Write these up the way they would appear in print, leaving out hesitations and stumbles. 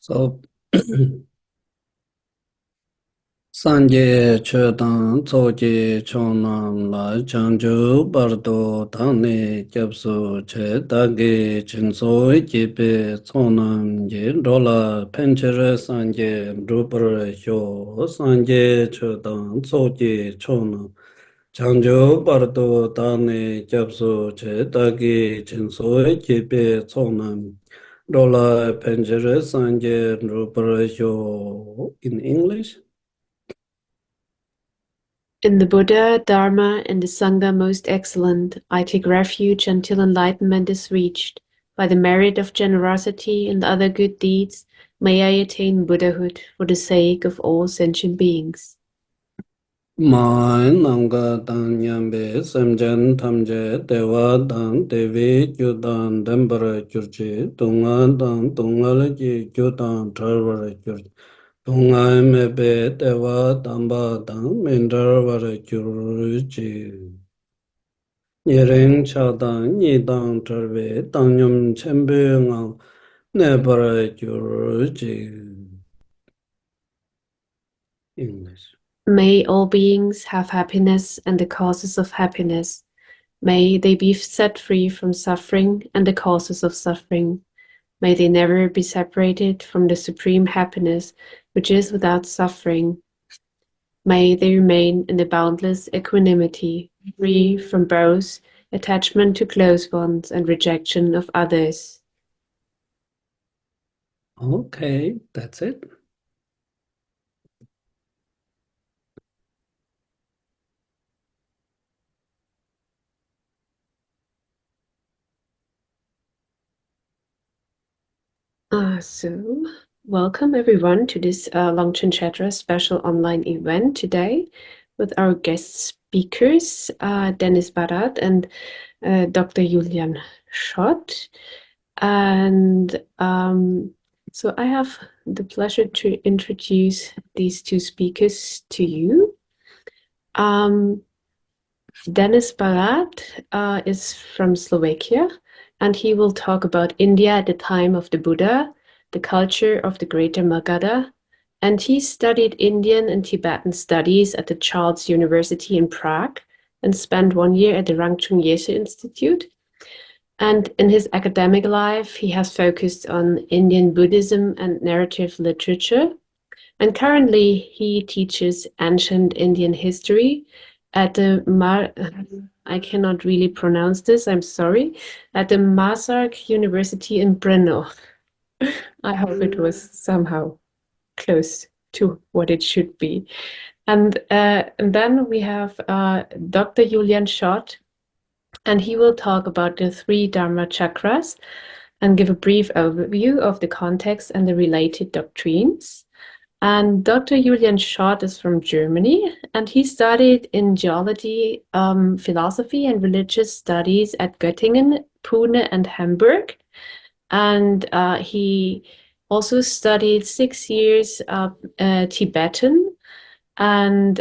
So, Sanje Chodan Tsoji Chonam La Chanju Bardo Tani Japsu Che Dagi Chinso Jipe Tsonam Je Dola Penchere Sanje Rupere Hyo Sanje Chodan Tsoji Chonam Chanju Bardo Tani Japsu Che Dagi Chinso Jipe Tsonam Dola Penchere Sanje Rupere Hyo in English. In the Buddha, Dharma, and the Sangha most excellent, I take refuge until enlightenment is reached. By the merit of generosity and other good deeds, may I attain Buddhahood for the sake of all sentient beings. Mai Namga Dan Yambe Samjan Tamje Deva Dan Devi Judan Dembara Jurji Dunga Dan Dungalaji Judan Tarvara Jurji Dunga Mebe Deva Damba Dan Mendarvara Jurji Nyering Chadan Nidang Tarve Danyam Chembe Ngang Nebara Jurji English. May all beings have happiness and the causes of happiness. May they be set free from suffering and the causes of suffering. May they never be separated from the supreme happiness, which is without suffering. May they remain in the boundless equanimity, free from both attachment to close ones and rejection of others. Okay, that's it. So, welcome everyone to this Longchen Shedra special online event today with our guest speakers, Denis Barát and Dr. Julian Schott. And so I have the pleasure to introduce these two speakers to you. Denis Barát is from Slovakia, and he will talk about India at the time of the Buddha, the culture of the Greater Magadha, and he studied Indian and Tibetan studies at the Charles University in Prague and spent 1 year at the Rangjung Yeshe Institute. And in his academic life, he has focused on Indian Buddhism and narrative literature. And currently, he teaches ancient Indian history at the I cannot really pronounce this, I'm sorry, at the Masaryk University in Brno. I hope it was somehow close to what it should be. And then we have Dr. Julian Schott, and he will talk about the 3 Dharmacakras and give a brief overview of the context and the related doctrines. And Dr. Julian Schott is from Germany, and he studied in geology, philosophy, and religious studies at Göttingen, Pune, and Hamburg. And he also studied 6 years Tibetan, and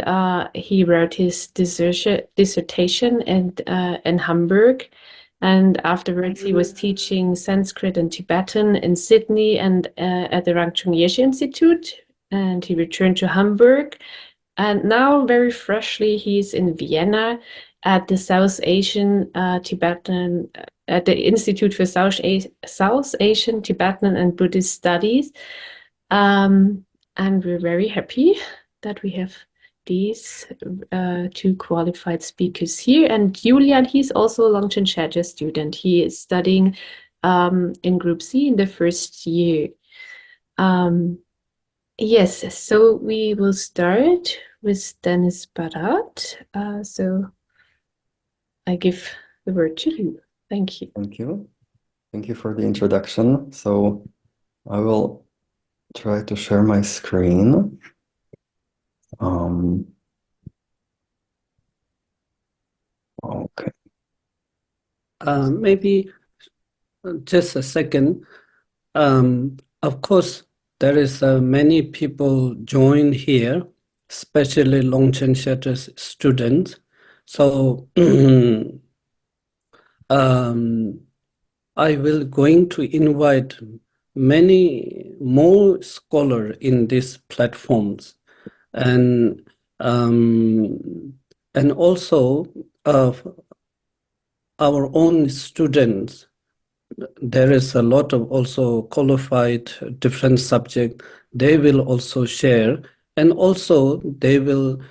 he wrote his dissertation in Hamburg. And afterwards, he was teaching Sanskrit and Tibetan in Sydney and at the Rangjung Yeshe Institute. And he returned to Hamburg. And now, very freshly, he's in Vienna at the South Asian Tibetan, at the Institute for South Asian Tibetan and Buddhist Studies. And we're very happy that we have these 2 qualified speakers here. And Julian, he's also a Longchen Shedra student. He is studying in Group C in the first year. Yes, so we will start with Denis Barát. So I give the word to you. Thank you. Thank you. Thank you for the introduction. So I will try to share my screen. Okay. Maybe just a second. Of course, there is many people join here, especially Longchen Shedra's students. So I will going to invite many more scholars in these platforms, and also our own students. There is a lot of also qualified different subject. They will also share, and also they will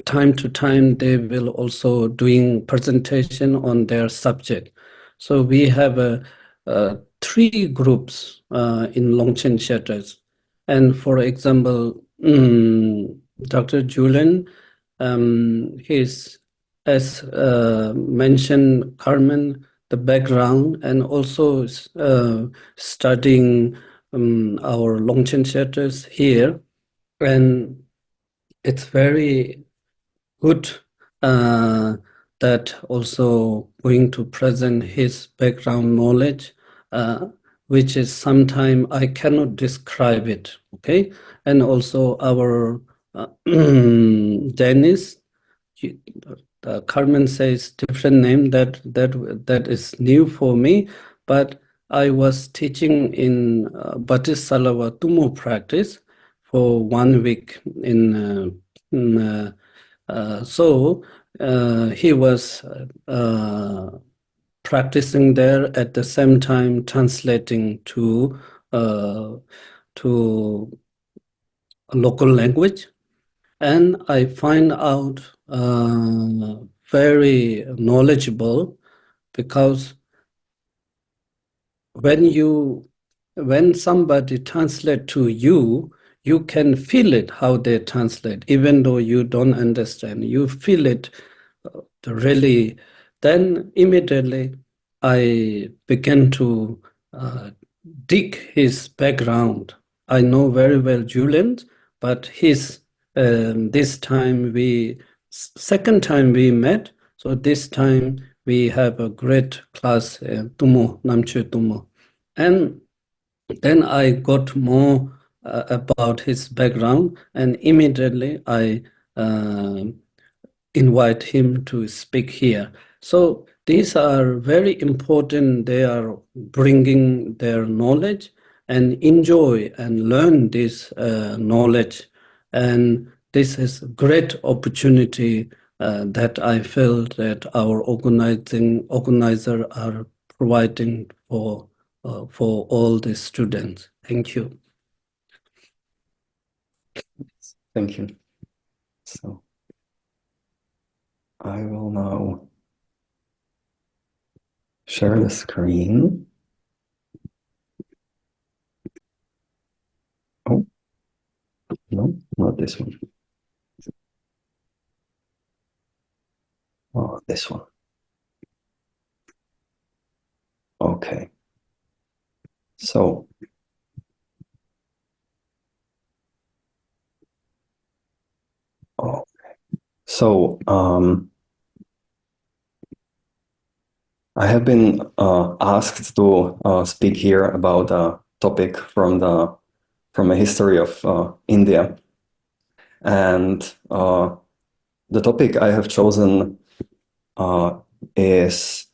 time to time they will also doing presentation on their subject. So we have 3 groups in Longchen Shedras. And for example, Dr. Julian, he's, as mentioned, Carmen, the background, and also studying our Longchen Shedras here. And it's very good that also going to present his background knowledge, which is sometime I cannot describe it, okay? And also our Denis, Carmen says different name, that is new for me, but I was teaching in Buddhist Salawa Tumo practice for 1 week so he was practicing there at the same time translating to a local language, and I find out very knowledgeable, because when somebody translate to you, you can feel it how they translate, even though you don't understand. You feel it really. Then immediately I began to dig his background. I know very well Julian, but this time second time we met, so this time we have a great class, Tumo, Namche Tumo. And then I got more about his background, and immediately I invite him to speak here. So these are very important. They are bringing their knowledge and enjoy and learn this knowledge. And this is a great opportunity that I feel that our organizer are providing for all the students. Thank you. Thank you. So I will now share the screen. Oh, no, not this one. Oh, this one. Okay. So I have been asked to speak here about a topic from a history of India, and the topic I have chosen is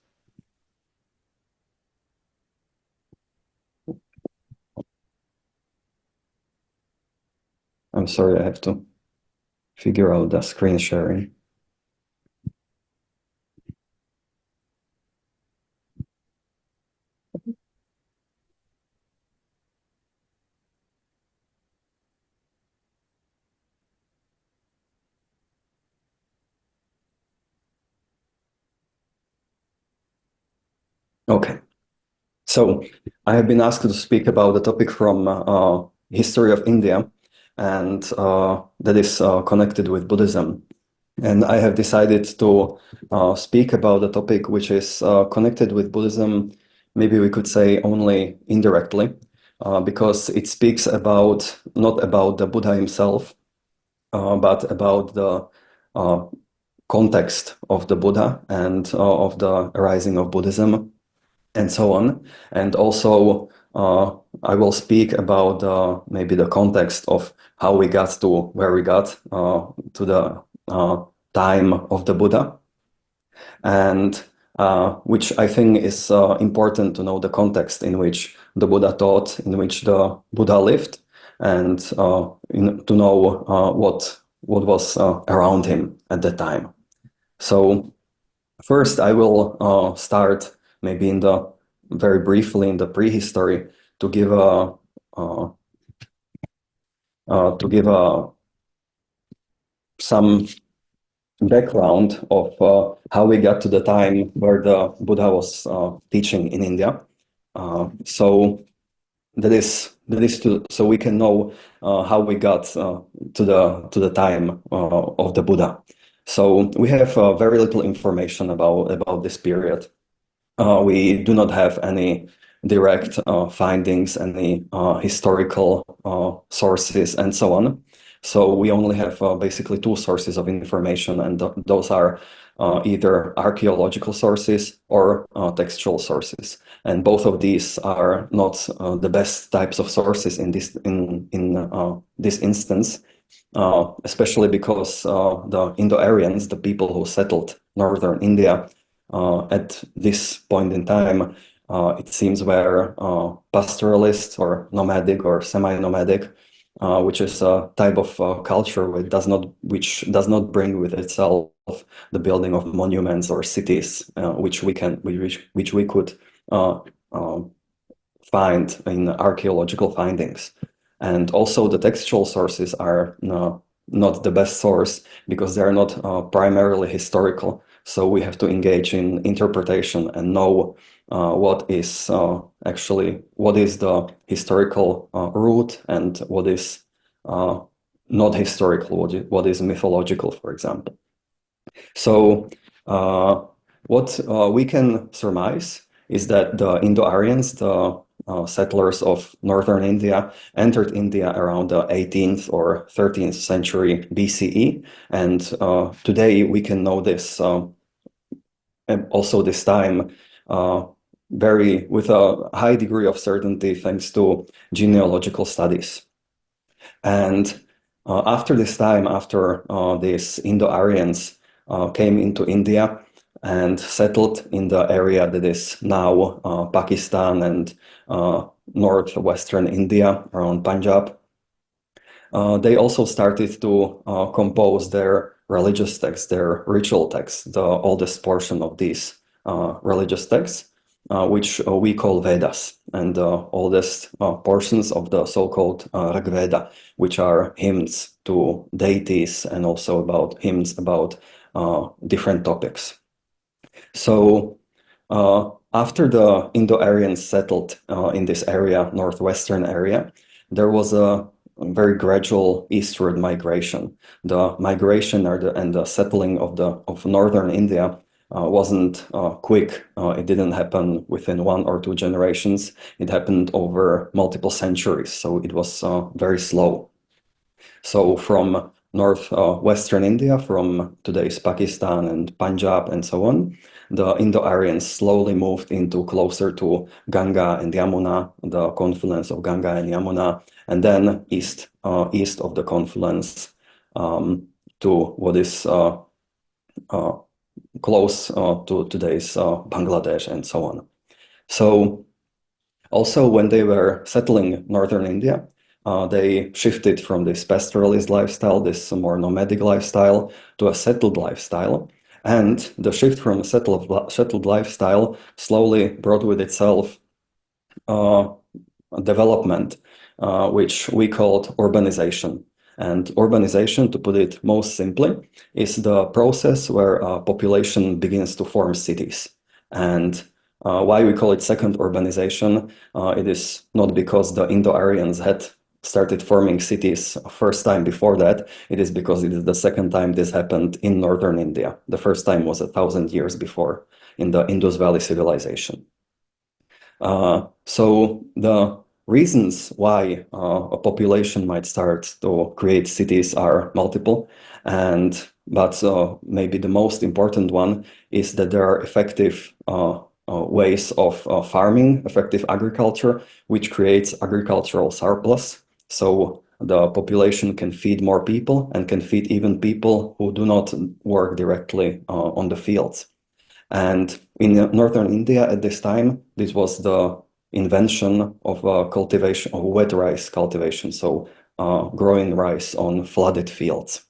I'm sorry, I have to figure out the screen sharing. Okay, so I have been asked to speak about the topic from history of India, and that is connected with Buddhism. And I have decided to speak about a topic which is connected with Buddhism, maybe we could say only indirectly, because it speaks about not about the Buddha himself, but about the context of the Buddha and of the rising of Buddhism and so on. And also I will speak about maybe the context of how we got to where we got to the time of the Buddha. And which I think is important to know the context in which the Buddha taught, in which the Buddha lived, and to know what was around him at that time. So first, I will start maybe very briefly in the prehistory to give some background of how we got to the time where the Buddha was teaching in India. So so we can know how we got to the time of the Buddha. So we have very little information about this period. We do not have any direct findings, any historical sources, and so on. So we only have basically two sources of information, and those are either archaeological sources or textual sources. And both of these are not the best types of sources in this instance, especially because the Indo-Aryans, the people who settled northern India, at this point in time, it seems were pastoralists or nomadic or semi-nomadic, which is a type of culture which does not bring with itself the building of monuments or cities, which we could find in archaeological findings. And also the textual sources are not the best source because they are not primarily historical. So we have to engage in interpretation and know what is the historical root and what is not historical, what is mythological, for example. So what we can surmise is that the Indo-Aryans, the settlers of northern India, entered India around the 18th or 13th century BCE. And today we can know this also this time with a high degree of certainty thanks to genealogical studies. And after this time, after these Indo-Aryans came into India and settled in the area that is now Pakistan and northwestern India around Punjab, they also started to compose their religious texts, their ritual texts, the oldest portion of these religious texts, which we call Vedas, and the oldest portions of the so-called Rig Veda, which are hymns to deities and also hymns about different topics. So after the Indo-Aryans settled in this area, northwestern area, there was a very gradual eastward migration. The migration and the settling of northern India wasn't quick. It didn't happen within 1 or 2 generations. It happened over multiple centuries, so it was very slow. So from northwestern India, from today's Pakistan and Punjab and so on, the Indo-Aryans slowly moved closer to Ganga and Yamuna, the confluence of Ganga and Yamuna, and then east of the confluence to what is close to today's Bangladesh and so on. So also when they were settling northern India, they shifted from this pastoralist lifestyle, this more nomadic lifestyle, to a settled lifestyle. And the shift from a settled lifestyle slowly brought with itself development, which we called urbanization. And urbanization, to put it most simply, is the process where a population begins to form cities. And why we call it second urbanization, it is not because the Indo-Aryans had started forming cities first time before that. It is because it is the second time this happened in northern India. The first time was 1,000 years before in the Indus Valley civilization. So the reasons why a population might start to create cities are multiple, but maybe the most important one is that there are effective ways of farming, effective agriculture, which creates agricultural surplus. So the population can feed more people and can feed even people who do not work directly on the fields. And in northern India at this time, this was the invention of cultivation of wet rice cultivation, so growing rice on flooded fields,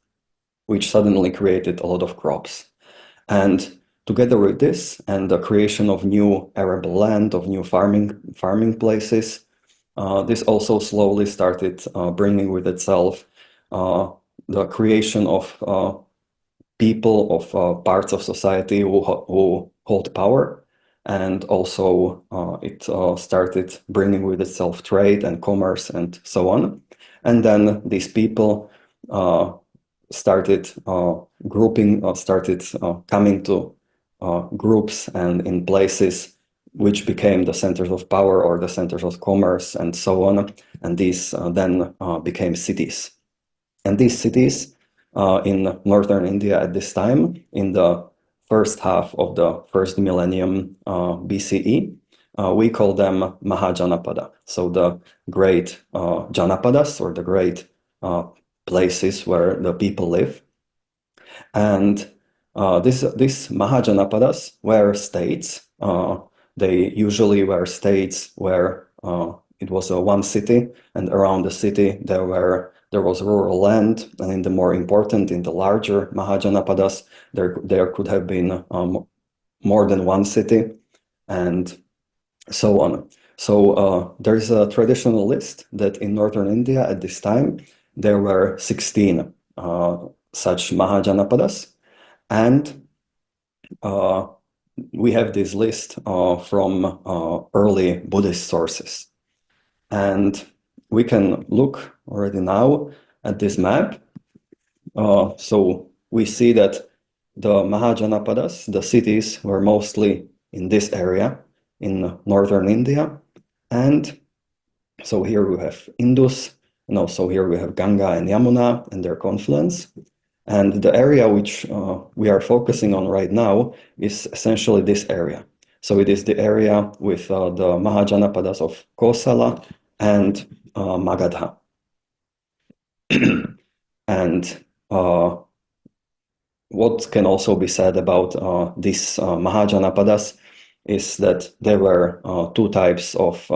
which suddenly created a lot of crops. And together with this and the creation of new arable land, of new farming places, this also slowly started bringing with itself the creation of people, of parts of society who hold power. And also it started bringing with itself trade and commerce and so on. And then these people started coming to groups and in places which became the centers of power or the centers of commerce and so on. And these then became cities. And these cities in northern India at this time, in the first half of the first millennium BCE, we call them Mahajanapada. So the great Janapadas, or the great places where the people live. And these Mahajanapadas were states. They usually were states where it was one city, and around the city there was rural land, and in the more important, in the larger Mahajanapadas, there could have been more than one city, and so on. So there's a traditional list that in northern India at this time there were 16 such Mahajanapadas, and we have this list from early Buddhist sources. And we can look already now at this map. So we see that the Mahajanapadas, the cities, were mostly in this area in northern India. And so here we have Indus, and also here we have Ganga and Yamuna and their confluence. And the area which we are focusing on right now is essentially this area. So it is the area with the Mahajanapadas of Kosala and Magadha. And what can also be said about these Mahajanapadas is that there were two types of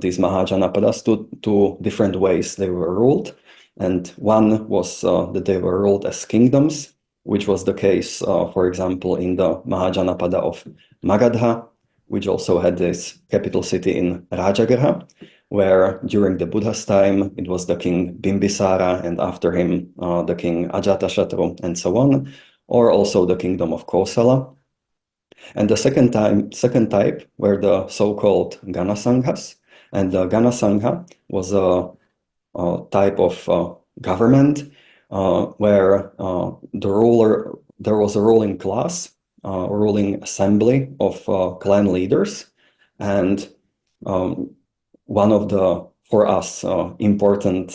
these Mahajanapadas, two different ways they were ruled. And one was that they were ruled as kingdoms, which was the case, for example, in the Mahajanapada of Magadha, which also had this capital city in Rajagaha, where during the Buddha's time it was the king Bimbisara, and after him the king Ajatashatru, and so on, or also the kingdom of Kosala. And the second type were the so-called Ganasanghas, and the Ganasangha was a type of government where there was a ruling class, ruling assembly of clan leaders, and one of the, for us, important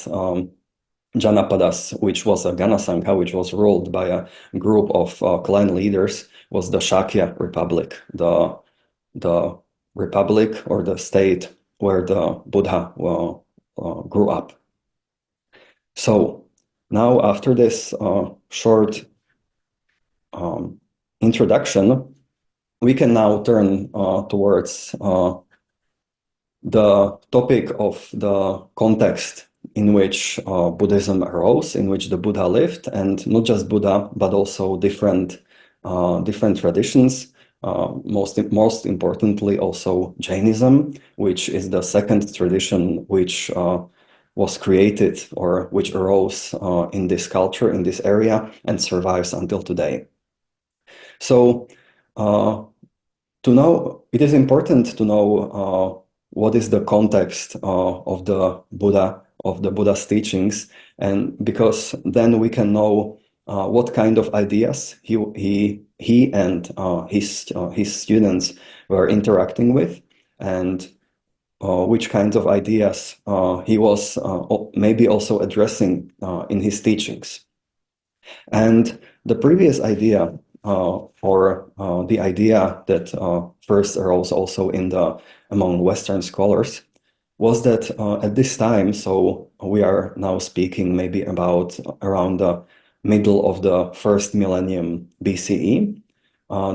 Janapadas, which was a Ganasangha, which was ruled by a group of clan leaders, was the Shakya Republic, the republic or the state where the Buddha grew up. So now, after this short introduction, we can now turn towards the topic of the context in which Buddhism arose, in which the Buddha lived, and not just Buddha, but also different traditions. Most importantly, also Jainism, which is the second tradition which was created or which arose in this culture, in this area, and survives until today. So to know, it is important to know what is the context of the Buddha, of the Buddha's teachings, and because then we can know what kind of ideas he and his students were interacting with, and which kinds of ideas he was maybe also addressing in his teachings. And the previous idea, or the idea that first arose also among Western scholars, was that at this time, so we are now speaking maybe about around the middle of the first millennium BCE,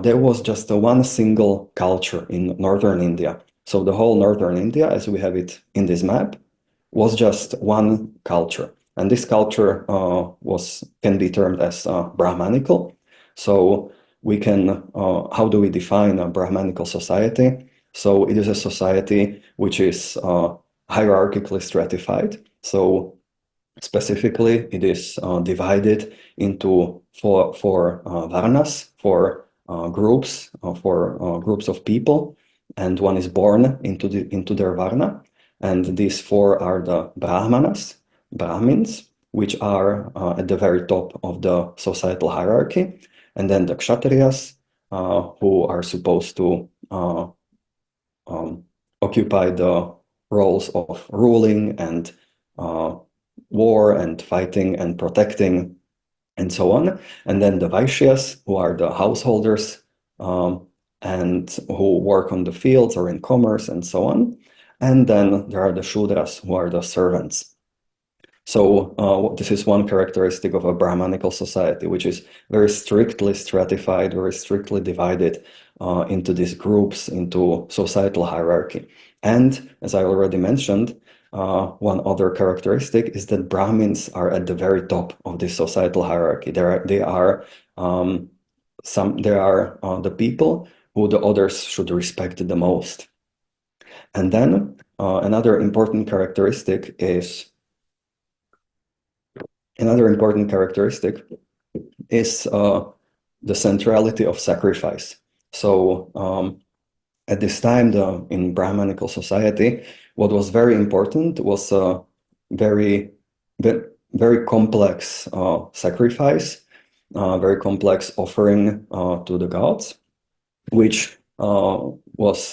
there was just one single culture in northern India. So the whole northern India, as we have it in this map, was just one culture. And this culture can be termed as Brahmanical. So we can, how do we define a Brahmanical society? So it is a society which is hierarchically stratified. So specifically, it is divided into four varnas, four groups of people, and one is born into their varna. And these four are the Brahmins, which are at the very top of the societal hierarchy, and then the Kshatriyas, who are supposed to occupy the roles of ruling and war and fighting and protecting and so on. And then the Vaishyas, who are the householders and who work on the fields or in commerce and so on. And then there are the Shudras, who are the servants. So this is one characteristic of a Brahmanical society, which is very strictly stratified, very strictly divided into these groups, into societal hierarchy. And as I already mentioned, one other characteristic is that Brahmins are at the very top of this societal hierarchy. They are the people who the others should respect the most. And then another important characteristic is the centrality of sacrifice. So at this time, in Brahmanical society, what was very important was a very complex sacrifice, very complex offering to the gods, which was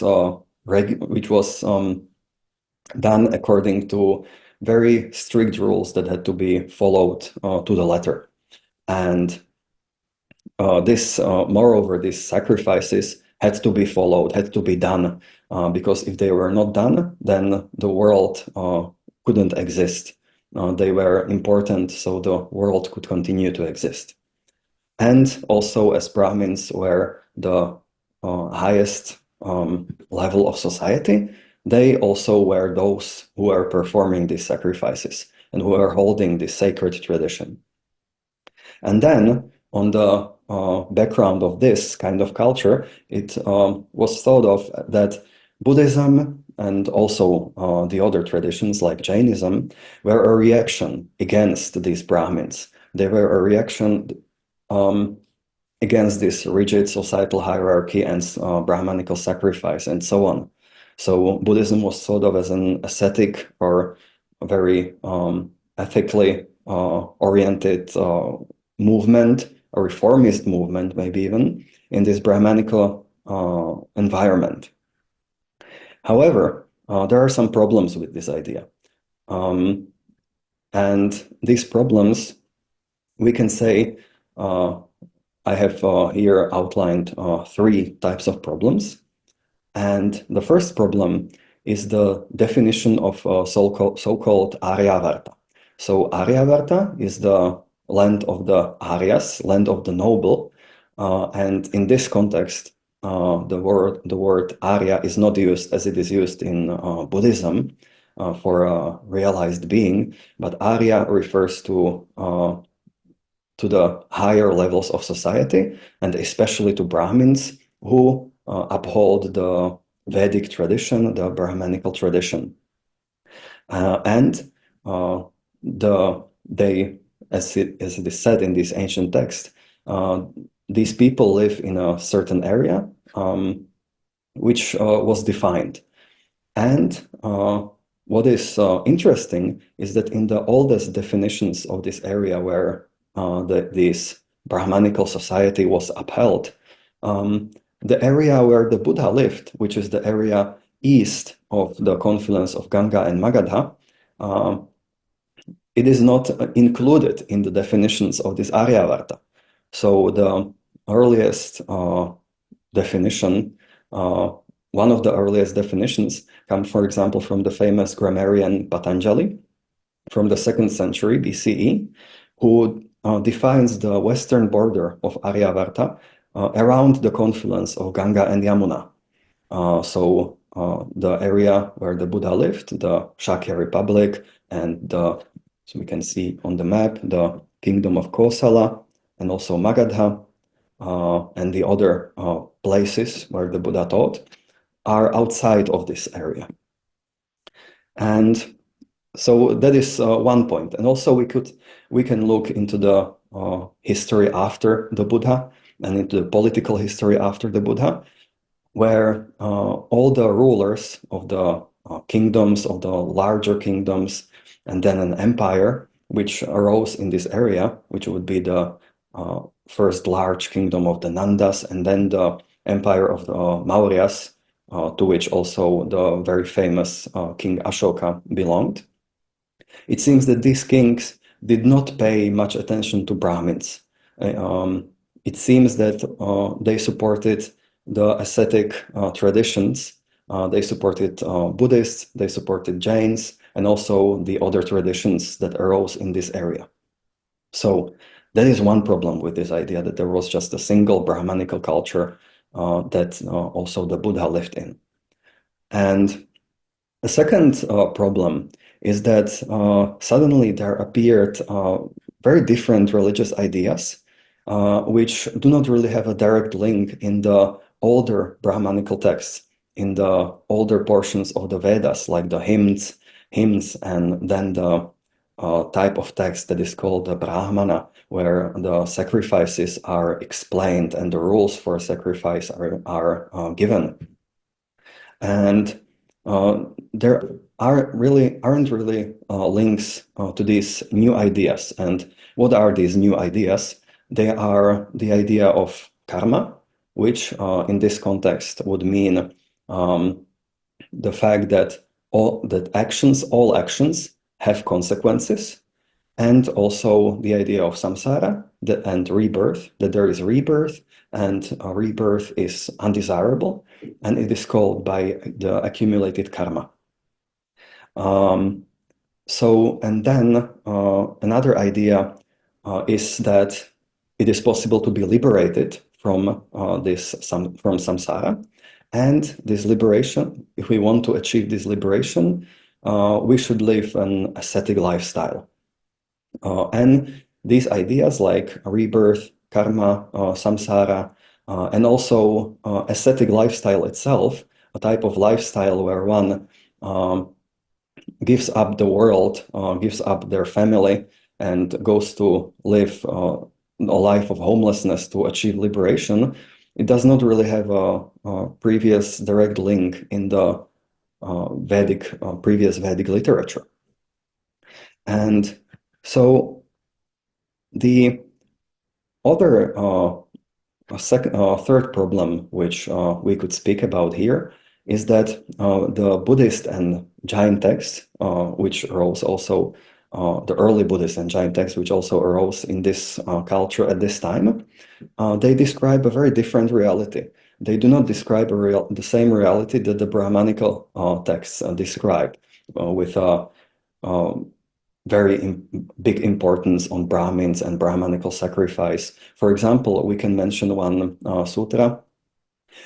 done according to very strict rules that had to be followed to the letter. And moreover, these sacrifices had to be followed, had to be done, because if they were not done, then the world couldn't exist. They were important, so the world could continue to exist. And also, as Brahmins were the highest level of society, they also were those who were performing these sacrifices and who were holding this sacred tradition. And then, on the background of this kind of culture, it was thought of that Buddhism and also the other traditions like Jainism were a reaction against these Brahmins. They were a reaction against this rigid societal hierarchy and Brahmanical sacrifice and so on. So Buddhism was thought of as an ascetic or a very ethically oriented movement, a reformist movement, maybe even, in this Brahmanical environment. However, there are some problems with this idea. And these problems, we can say, I have here outlined three types of problems. And the first problem is the definition of so-called Aryavarta. So Aryavarta is the land of the Aryas, land of the noble. And in this context, the word Arya is not used as it is used in Buddhism for a realized being, but Arya refers to the higher levels of society, and especially to Brahmins who uphold the Vedic tradition, the Brahmanical tradition. As it is said in this ancient text, these people live in a certain area which was defined. And what is interesting is that in the oldest definitions of this area where this Brahmanical society was upheld, the area where the Buddha lived, which is the area east of the confluence of Ganga and Magadha, it is not included in the definitions of this Aryavarta. So the earliest definition, one of the earliest definitions come, for example, from the famous grammarian Patanjali from the 2nd century BCE, who defines the western border of Aryavarta around the confluence of Ganga and Yamuna. So the area where the Buddha lived, the Shakya Republic, and so we can see on the map the kingdom of Kosala, and also Magadha, and the other places where the Buddha taught, are outside of this area. And so that is one point. And also we can look into the history after the Buddha and into the political history after the Buddha, where all the rulers of the kingdoms, of the larger kingdoms, and then an empire which arose in this area, which would be the first large kingdom of the Nandas, and then the empire of the Mauryas, to which also the very famous King Ashoka belonged. It seems that these kings did not pay much attention to Brahmins. It seems that they supported the ascetic traditions. They supported Buddhists, they supported Jains, and also the other traditions that arose in this area. So that is one problem with this idea that there was just a single Brahmanical culture that also the Buddha lived in. And the second problem is that suddenly there appeared very different religious ideas which do not really have a direct link in the older Brahmanical texts, in the older portions of the Vedas, like the hymns, and then the type of text that is called the Brahmana, where the sacrifices are explained and the rules for sacrifice are given. And there aren't really links to these new ideas. And what are these new ideas? They are the idea of karma, which in this context would mean the fact that all actions have consequences, and also the idea of samsara and rebirth, that there is rebirth, and rebirth is undesirable, and it is called by the accumulated karma. And then another idea is that it is possible to be liberated from from samsara, and this liberation, if we want to achieve this liberation, we should live an ascetic lifestyle. And these ideas like rebirth, karma, samsara, and also ascetic lifestyle itself, a type of lifestyle where one gives up the world, gives up their family, and goes to live a life of homelessness to achieve liberation, it does not really have a previous direct link in the previous Vedic literature. And so the other third problem which we could speak about here is that the Buddhist and Jain texts, which arose also, the early Buddhist and Jain texts, which also arose in this culture at this time, they describe a very different reality. They do not describe the same reality that the Brahmanical texts describe, with a very big importance on Brahmins and Brahmanical sacrifice. For example, we can mention one sutra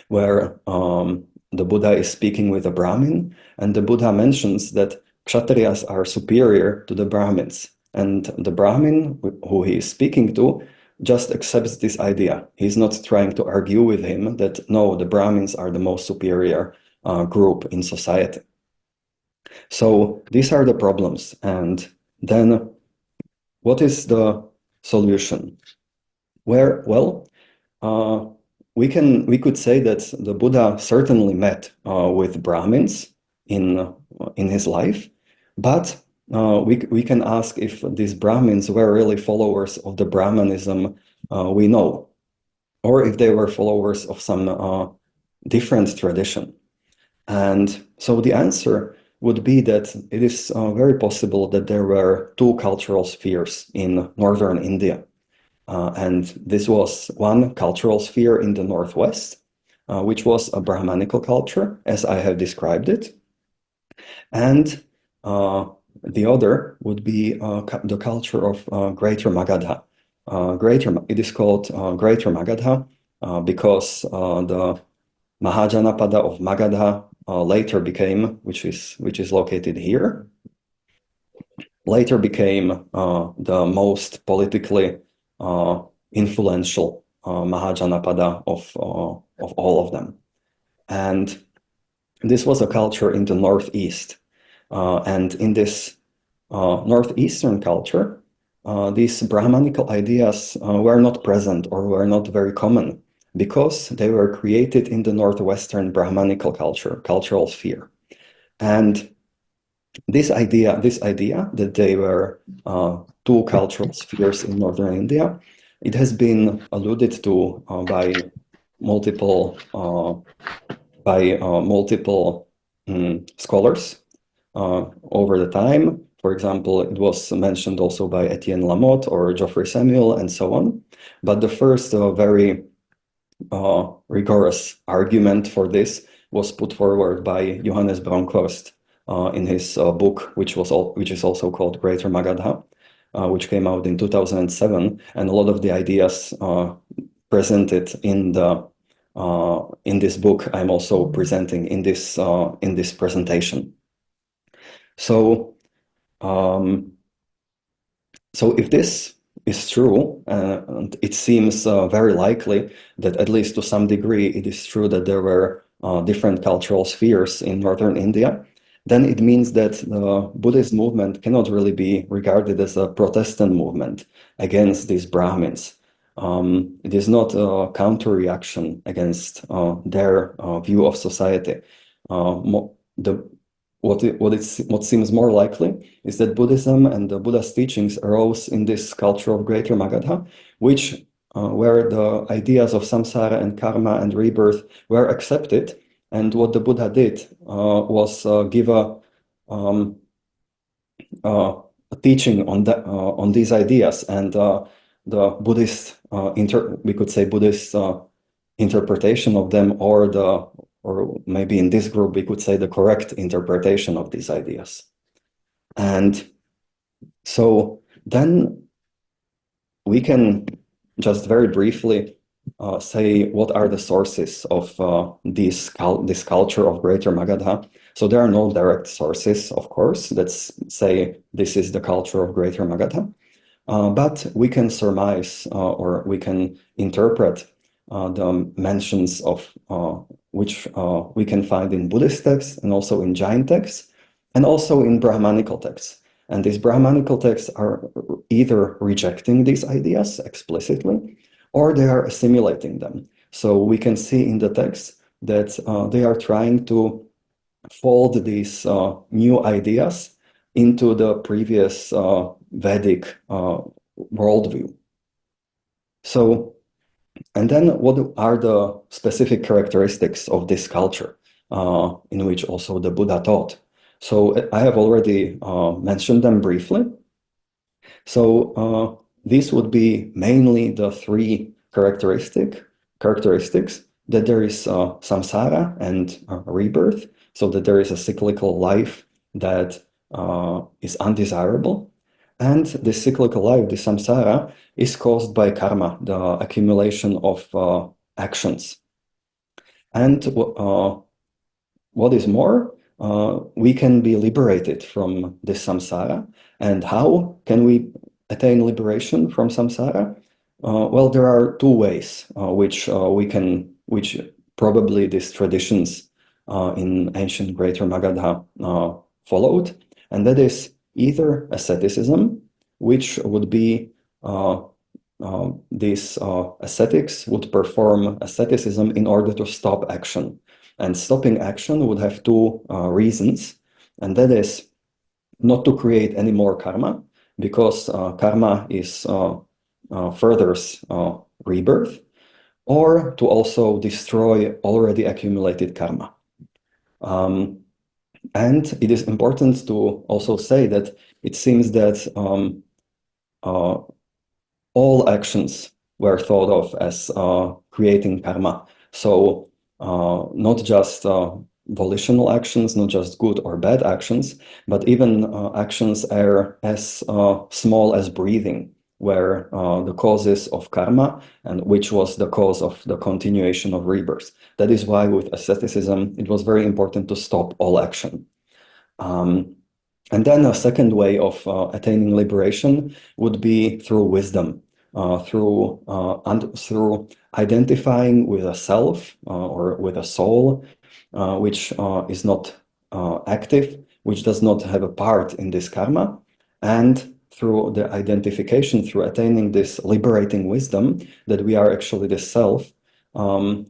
where the Buddha is speaking with a Brahmin, and the Buddha mentions that Kshatriyas are superior to the Brahmins. And the Brahmin who he is speaking to just accepts this idea. He's not trying to argue with him that, no, the Brahmins are the most superior group in society. So these are the problems. And then what is the solution? We could say that the Buddha certainly met with Brahmins in his life, but we can ask if these Brahmins were really followers of the Brahmanism we know, or if they were followers of some different tradition. And so the answer would be that it is very possible that there were two cultural spheres in northern India. And this was one cultural sphere in the northwest, which was a Brahmanical culture, as I have described it. And the other would be the culture of Greater Magadha, it is called Greater Magadha because the Mahajanapada of Magadha later became, which is located here, later became the most politically influential Mahajanapada of all of them. And this was a culture in the northeast. And in this northeastern culture, these Brahmanical ideas were not present or were not very common because they were created in the northwestern Brahmanical cultural sphere. And this idea that they were two cultural spheres in northern India, it has been alluded to by multiple scholars over the time. For example, it was mentioned also by Etienne Lamotte or Geoffrey Samuel and so on. But the first very rigorous argument for this was put forward by Johannes Bronkhorst in his book, which is also called Greater Magadha, which came out in 2007, and a lot of the ideas presented in this book I'm also presenting in this presentation. So if this is true, and it seems very likely that at least to some degree it is true that there were different cultural spheres in northern India, then it means that the Buddhist movement cannot really be regarded as a Protestant movement against these Brahmins. It is not a counter-reaction against their view of society. What seems more likely is that Buddhism and the Buddha's teachings arose in this culture of Greater Magadha, which where the ideas of samsara and karma and rebirth were accepted. And what the Buddha did was give a teaching on these ideas, and the Buddhist, we could say Buddhist interpretation of them, or maybe in this group we could say the correct interpretation of these ideas. And so then we can just very briefly say what are the sources of this culture of Greater Magadha. So there are no direct sources, of course, that say this is the culture of Greater Magadha, but we can surmise or we can interpret the mentions of which we can find in Buddhist texts and also in Jain texts and also in Brahmanical texts. And these Brahmanical texts are either rejecting these ideas explicitly or they are assimilating them. So we can see in the text that they are trying to fold these new ideas into the previous Vedic worldview. So, and then what are the specific characteristics of this culture in which also the Buddha taught? So I have already mentioned them briefly. So these would be mainly the three characteristics, that there is samsara and rebirth, so that there is a cyclical life that is undesirable. And this cyclical life, the samsara, is caused by karma, the accumulation of actions. And what is more, we can be liberated from this samsara. And how can we attain liberation from samsara? Well, there are two ways which probably these traditions in ancient Greater Magadha followed, and that is either asceticism, which would be these ascetics would perform asceticism in order to stop action. And stopping action would have two reasons, and that is not to create any more karma, because karma is furthers rebirth, or to also destroy already accumulated karma. And it is important to also say that it seems that all actions were thought of as creating karma. So not just volitional actions, not just good or bad actions, but even actions are as small as breathing were the causes of karma and which was the cause of the continuation of rebirth. That is why with asceticism, it was very important to stop all action. And then a second way of attaining liberation would be through wisdom, through identifying with a self or with a soul, which is not active, which does not have a part in this karma, and through the identification, through attaining this liberating wisdom that we are actually the self.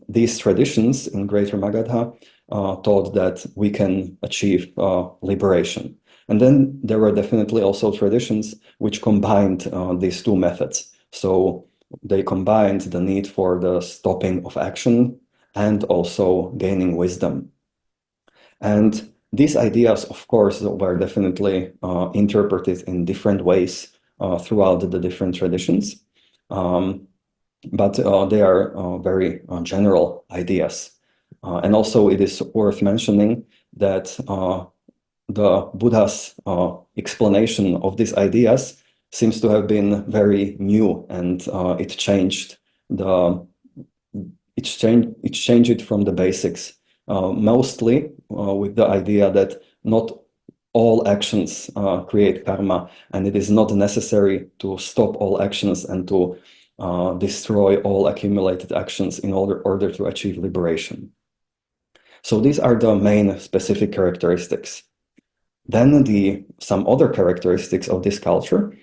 These traditions in Greater Magadha taught that we can achieve liberation. And then there were definitely also traditions which combined these two methods. So they combined the need for the stopping of action and also gaining wisdom. And these ideas, of course, were definitely interpreted in different ways throughout the different traditions. But they are very general ideas. And also it is worth mentioning that the Buddha's explanation of these ideas seems to have been very new, and it changed it from the basics, mostly with the idea that not all actions create karma, and it is not necessary to stop all actions and to destroy all accumulated actions in order to achieve liberation. So these are the main specific characteristics. Then some other characteristics of this culture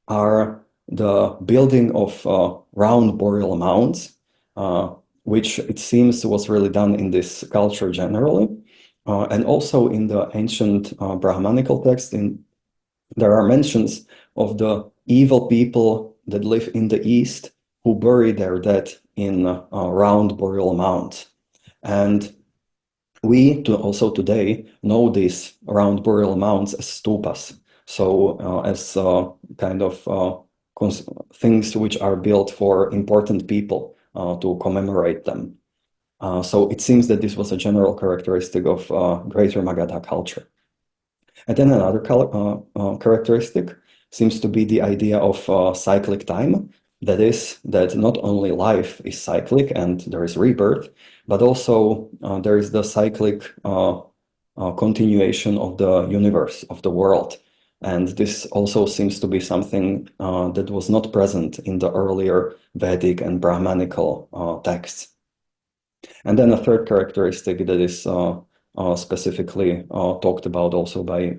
are the building of round burial mounds, which it seems was really done in this culture generally. And also in the ancient Brahmanical text, there are mentions of the evil people that live in the East who bury their dead in round burial mounds. And we also today know these round burial mounds as stupas, so as kind of things which are built for important people to commemorate them. So it seems that this was a general characteristic of Greater Magadha culture. And then another characteristic seems to be the idea of cyclic time. That is, that not only life is cyclic and there is rebirth, but also there is the cyclic continuation of the universe, of the world. And this also seems to be something that was not present in the earlier Vedic and Brahmanical texts. And then a third characteristic that is specifically talked about also by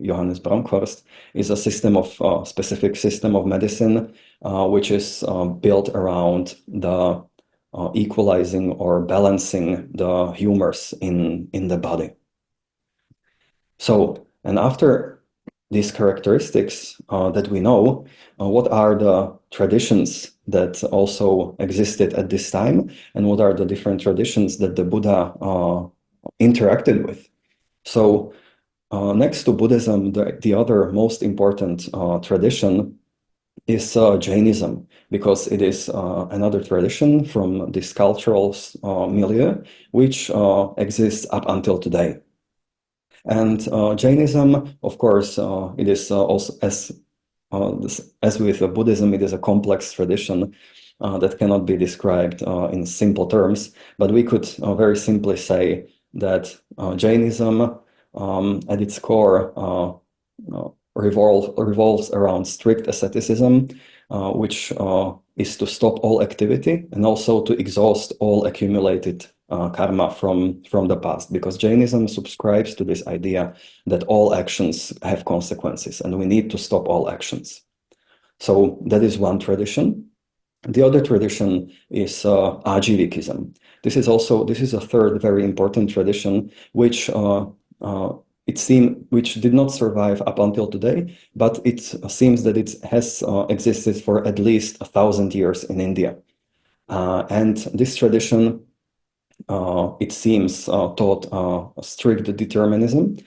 Johannes Bronkhorst is a specific system of medicine which is built around the equalizing or balancing the humors in the body. So, and after these characteristics that we know, what are the traditions that also existed at this time, and what are the different traditions that the Buddha interacted with? So next to Buddhism, the other most important tradition is Jainism, because it is another tradition from this cultural milieu, which exists up until today. And Jainism, of course, it is also as with Buddhism, it is a complex tradition that cannot be described in simple terms. But we could very simply say that Jainism, at its core, revolves around strict asceticism, which is to stop all activity and also to exhaust all accumulated karma from the past, because Jainism subscribes to this idea that all actions have consequences and we need to stop all actions. So that is one tradition. The other tradition is Ajivikism. This is a third very important tradition, which which did not survive up until today, but it seems that it has existed for at least 1,000 years in India. And this tradition, it seems, taught strict determinism,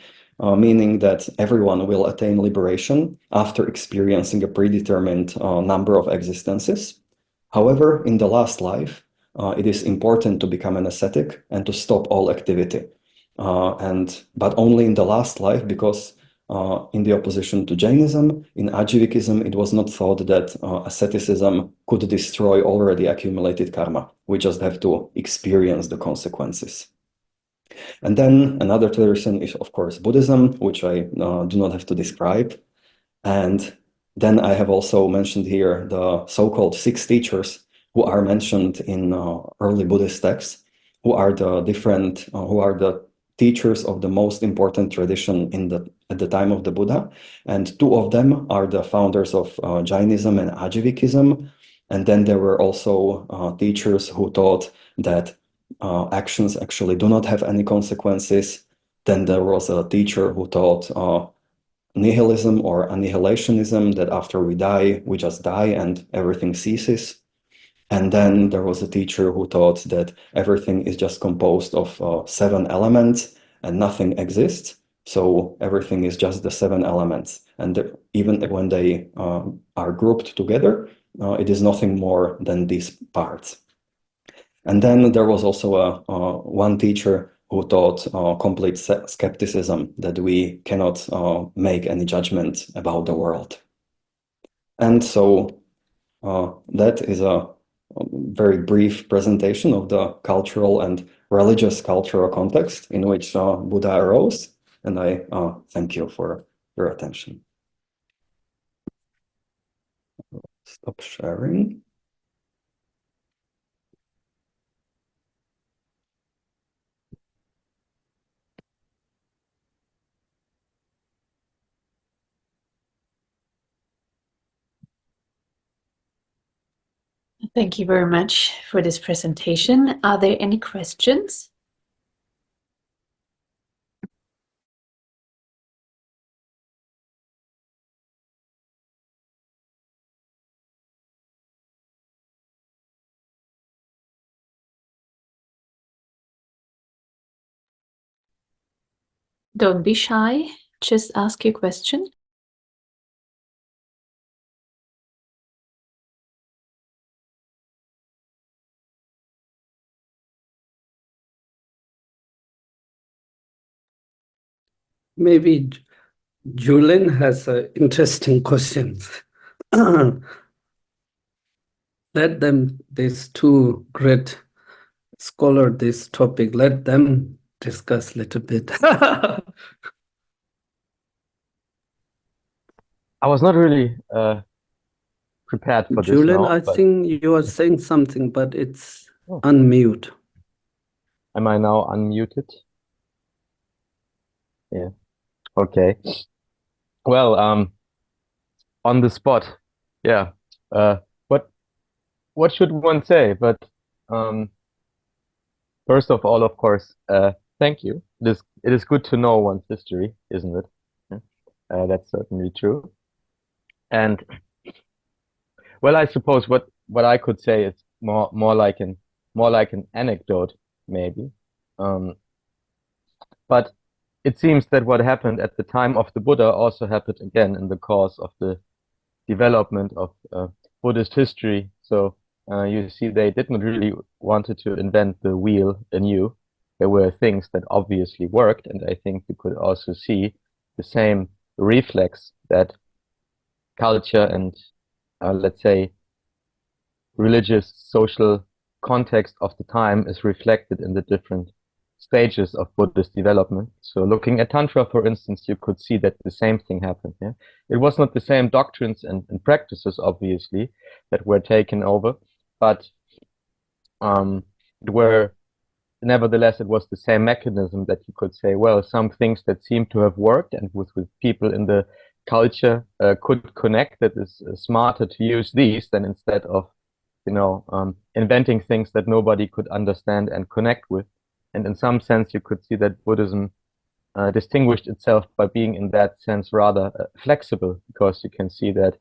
meaning that everyone will attain liberation after experiencing a predetermined number of existences. However, in the last life, it is important to become an ascetic and to stop all activity. But only in the last life, because in the opposition to Jainism. In Ajivikism, it was not thought that asceticism could destroy already accumulated karma. We just have to experience the consequences. And then another tradition is, of course, Buddhism, which I do not have to describe. And then I have also mentioned here the so-called six teachers who are mentioned in early Buddhist texts, who are the teachers of the most important tradition at the time of the Buddha. And two of them are the founders of Jainism and Ajivikism. And then there were also teachers who taught that actions actually do not have any consequences. Then there was a teacher who taught nihilism or annihilationism, that after we die, we just die and everything ceases. And then there was a teacher who taught that everything is just composed of 7 elements and nothing exists. So everything is just the 7 elements. And even when they are grouped together, it is nothing more than these parts. And then there was also one teacher who taught complete skepticism, that we cannot make any judgment about the world. And so that is a very brief presentation of the cultural and religious cultural context in which Buddha arose. And I thank you for your attention. Stop sharing. Thank you very much for this presentation. Are there any questions? Don't be shy, just ask your question. Maybe Julian has interesting questions. Let them, these two great scholars, this topic, let them discuss a little bit. I was not really prepared for Julian, this now. I think you are saying something, but it's Oh. unmute. Am I now unmuted? Yeah. Okay. Well, on the spot. Yeah. What should one say? But first of all, of course, thank you. It is good to know one's history, isn't it? Yeah. That's certainly true. And well, I suppose what I could say is more like an anecdote, maybe. But it seems that what happened at the time of the Buddha also happened again in the course of the development of Buddhist history. So you see, they didn't really wanted to invent the wheel anew. There were things that obviously worked, and I think you could also see the same reflex that culture and let's say religious social context of the time is reflected in the different stages of Buddhist development. So looking at Tantra, for instance, you could see that the same thing happened. Yeah? It was not the same doctrines and practices, obviously, that were taken over, but nevertheless, it was the same mechanism, that you could say, well, some things that seem to have worked and with people in the culture could connect, that is smarter to use these than instead of inventing things that nobody could understand and connect with. And in some sense, you could see that Buddhism distinguished itself by being, in that sense, rather flexible, because you can see that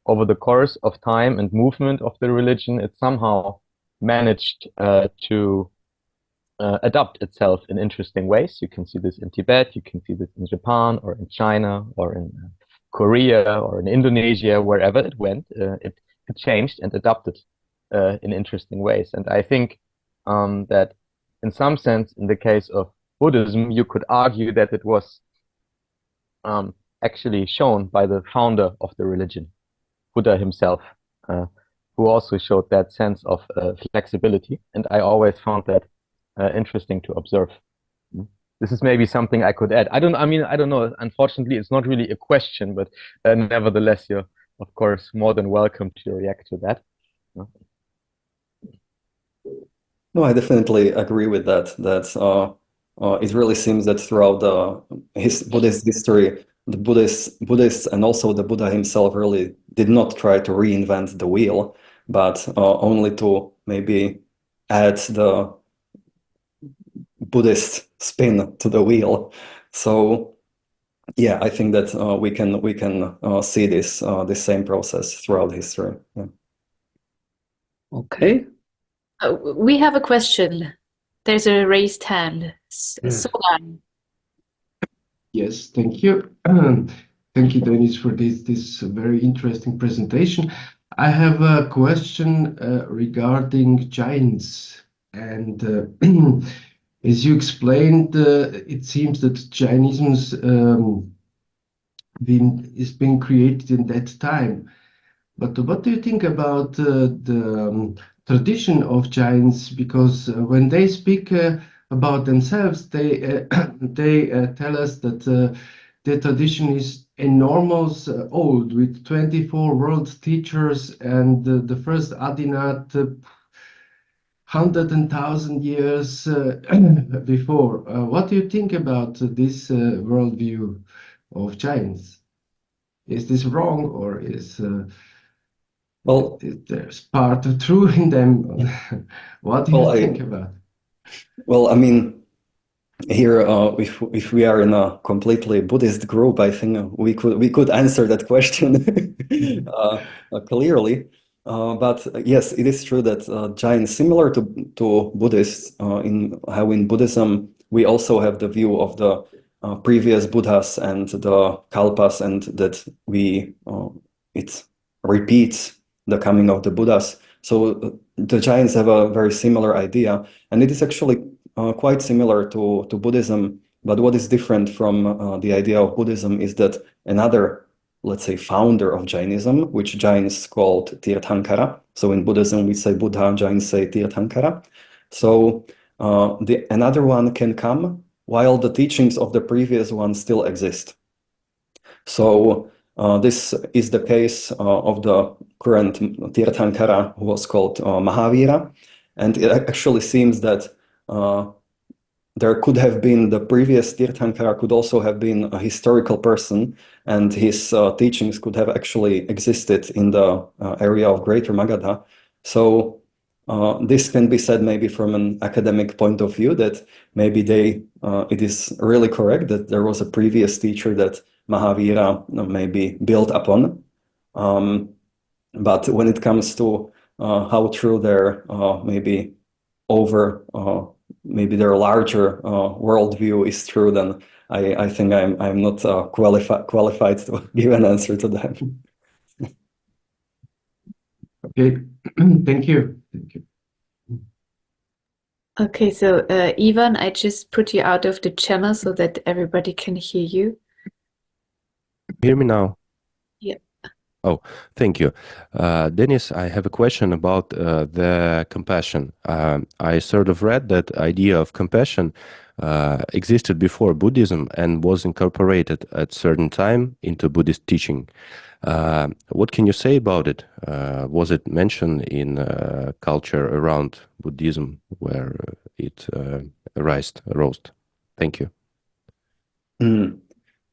over the course of time and movement of the religion, it somehow managed to adapt itself in interesting ways. You can see this in Tibet, you can see this in Japan, or in China, or in Korea, or in Indonesia, wherever it went, it changed and adapted in interesting ways. And I think that in some sense, in the case of Buddhism, you could argue that it was actually shown by the founder of the religion, Buddha himself, who also showed that sense of flexibility. And I always found that interesting to observe. This is maybe something I could add. I don't know. Unfortunately, it's not really a question, but nevertheless, you're, of course, more than welcome to react to that. No, I definitely agree with that. It really seems that throughout Buddhist history, the Buddhists and also the Buddha himself really did not try to reinvent the wheel, but only to maybe add the Buddhist spin to the wheel. So yeah, I think that we can see this same process throughout history. Yeah. Okay. We have a question. There's a raised hand. Yeah. Solan. Yes, thank you. Thank you, Denis, for this very interesting presentation. I have a question regarding Jains. And as you explained, it seems that Jainism's is being created in that time. But what do you think about the tradition of Jains? Because when they speak about themselves, they tell us that their tradition is enormous old, with 24 world teachers, and the first Adinat 100,000 years before. What do you think about this worldview of Jains? Is this wrong, or is Well, there's part of true in them? What do you think about? Well, I mean, here, if we are in a completely Buddhist group, I think we could answer that question clearly. But yes, it is true that Jain, similar to Buddhists, in how in Buddhism we also have the view of the previous Buddhas and the Kalpas, and that it repeats the coming of the Buddhas. So the Jains have a very similar idea, and it is actually quite similar to Buddhism. But what is different from the idea of Buddhism is that another, let's say, founder of Jainism, which Jains called Tirthankara. So in Buddhism, we say Buddha, Jains say Tirthankara. So another one can come while the teachings of the previous one still exist. So this is the case of the current Tirthankara, who was called Mahavira. And it actually seems that there could have been the previous Tirthankara could also have been a historical person, and his teachings could have actually existed in the area of Greater Magadha. So this can be said maybe from an academic point of view, that maybe it is really correct that there was a previous teacher that Mahavira maybe built upon. But when it comes to how true their maybe their larger worldview is true, then I think I'm not qualified to give an answer to that. Okay, thank you. Thank you. Okay, so Ivan, I just put you out of the channel so that everybody can hear you. Hear me now? Yeah. Oh, thank you. Denis, I have a question about the compassion. I sort of read that idea of compassion existed before Buddhism and was incorporated at certain time into Buddhist teaching. What can you say about it? Was it mentioned in culture around Buddhism where it rose? Thank you.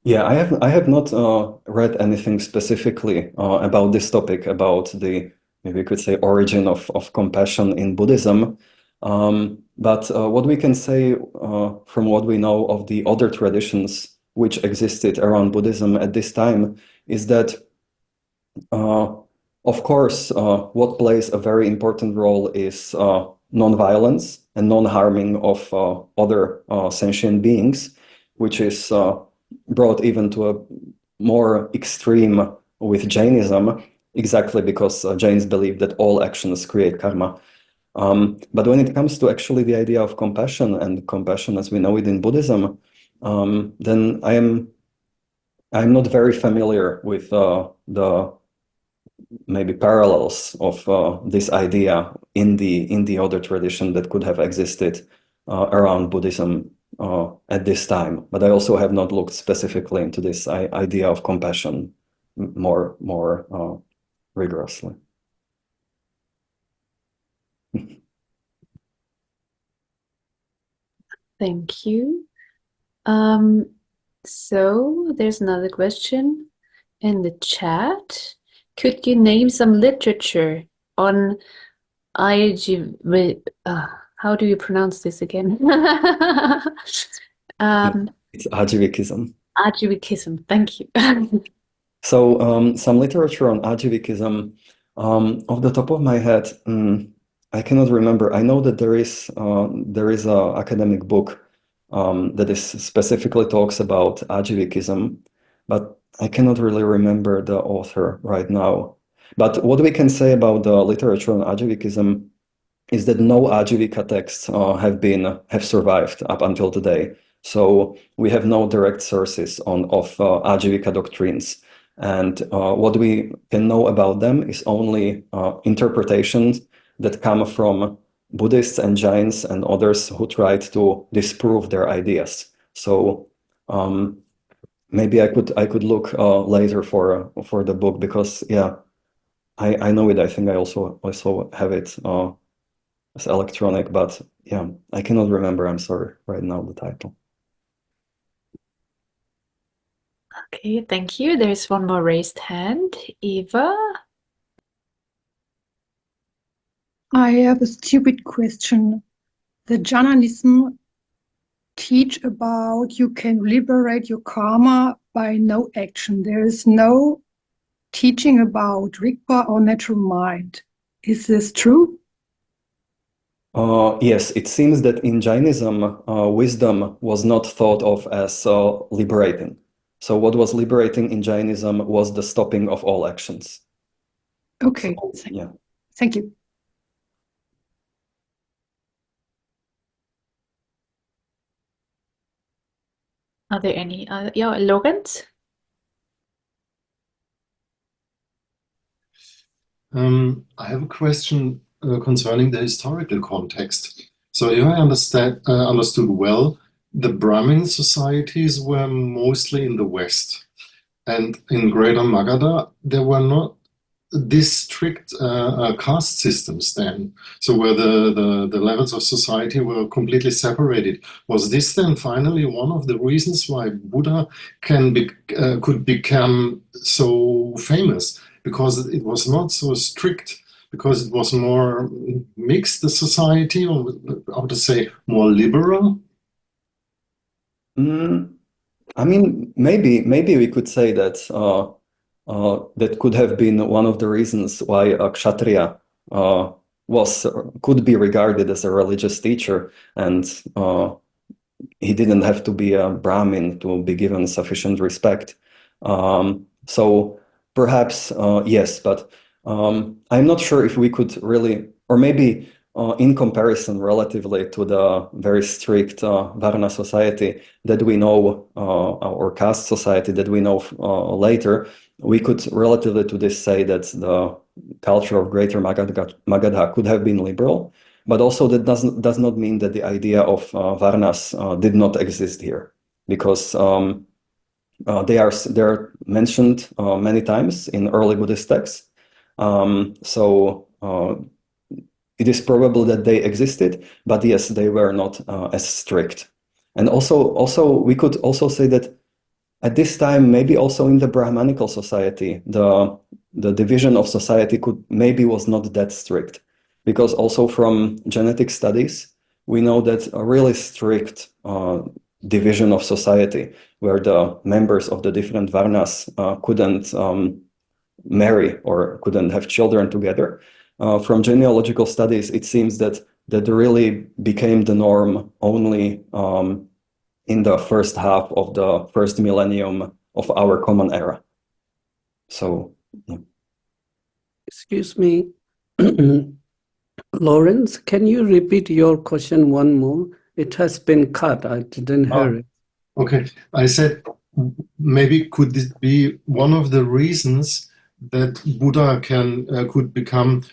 Yeah, I have not read anything specifically about this topic, about the, maybe you could say, origin of compassion in Buddhism. But what we can say from what we know of the other traditions which existed around Buddhism at this time is that, of course, what plays a very important role is non-violence and non-harming of other sentient beings, which is brought even to a more extreme with Jainism, exactly because Jains believe that all actions create karma. But when it comes to actually the idea of compassion, and compassion as we know it in Buddhism, then I'm not very familiar with the maybe parallels of this idea in the other tradition that could have existed around Buddhism at this time. But I also have not looked specifically into this idea of compassion more rigorously. Thank you. So there's another question in the chat. Could you name some literature on how do you pronounce this again? It's Ajivikism. Ajivikism, thank you. So some literature on Ajivikism, off the top of my head, I cannot remember. I know that there is a academic book that is specifically talks about Ajivikism, but I cannot really remember the author right now. But what we can say about the literature on Ajivikism is that no Ajivika texts have survived up until today. So we have no direct sources of Ajivika doctrines. And what we can know about them is only interpretations that come from Buddhists and Jains and others who tried to disprove their ideas. So maybe I could look later for the book, because I know it. I think I also have it as electronic, but I cannot remember. I'm sorry right now the title. Okay, thank you. There's one more raised hand. Eva? I have a stupid question. The Jainism teach about you can liberate your karma by no action. There is no teaching about Rigpa or natural mind. Is this true? Yes, it seems that in Jainism, wisdom was not thought of as liberating. So what was liberating in Jainism was the stopping of all actions. Okay, So, thank you. Are there any Lorenz? I have a question concerning the historical context. So if I understood well, the Brahmin societies were mostly in the West. And in Greater Magadha, there were not these strict caste systems then. So where the levels of society were completely separated. Was this then finally one of the reasons why Buddha could become so famous? Because it was not so strict, because it was more mixed, the society, or how to say, more liberal? I mean, maybe we could say that that could have been one of the reasons why a Kshatriya could be regarded as a religious teacher, and he didn't have to be a Brahmin to be given sufficient respect. So perhaps yes, but I'm not sure if we could really, or maybe in comparison relatively to the very strict Varna society that we know, or caste society that we know later, we could relatively to this say that the culture of Greater Magadha could have been liberal, but also that does not mean that the idea of Varnas did not exist here, because they are mentioned many times in early Buddhist texts. So it is probable that they existed, but yes, they were not as strict. And also we could also say that at this time, maybe also in the Brahmanical society, the division of society was not that strict, because also from genetic studies, we know that a really strict division of society, where the members of the different Varnas couldn't marry or couldn't have children together. From genealogical studies, it seems that really became the norm only in the first half of the first millennium of our common era. So, yeah. Excuse me, Lawrence, can you repeat your question one more? It has been cut. I didn't hear it. Okay, I said maybe could this be one of the reasons that Buddha could become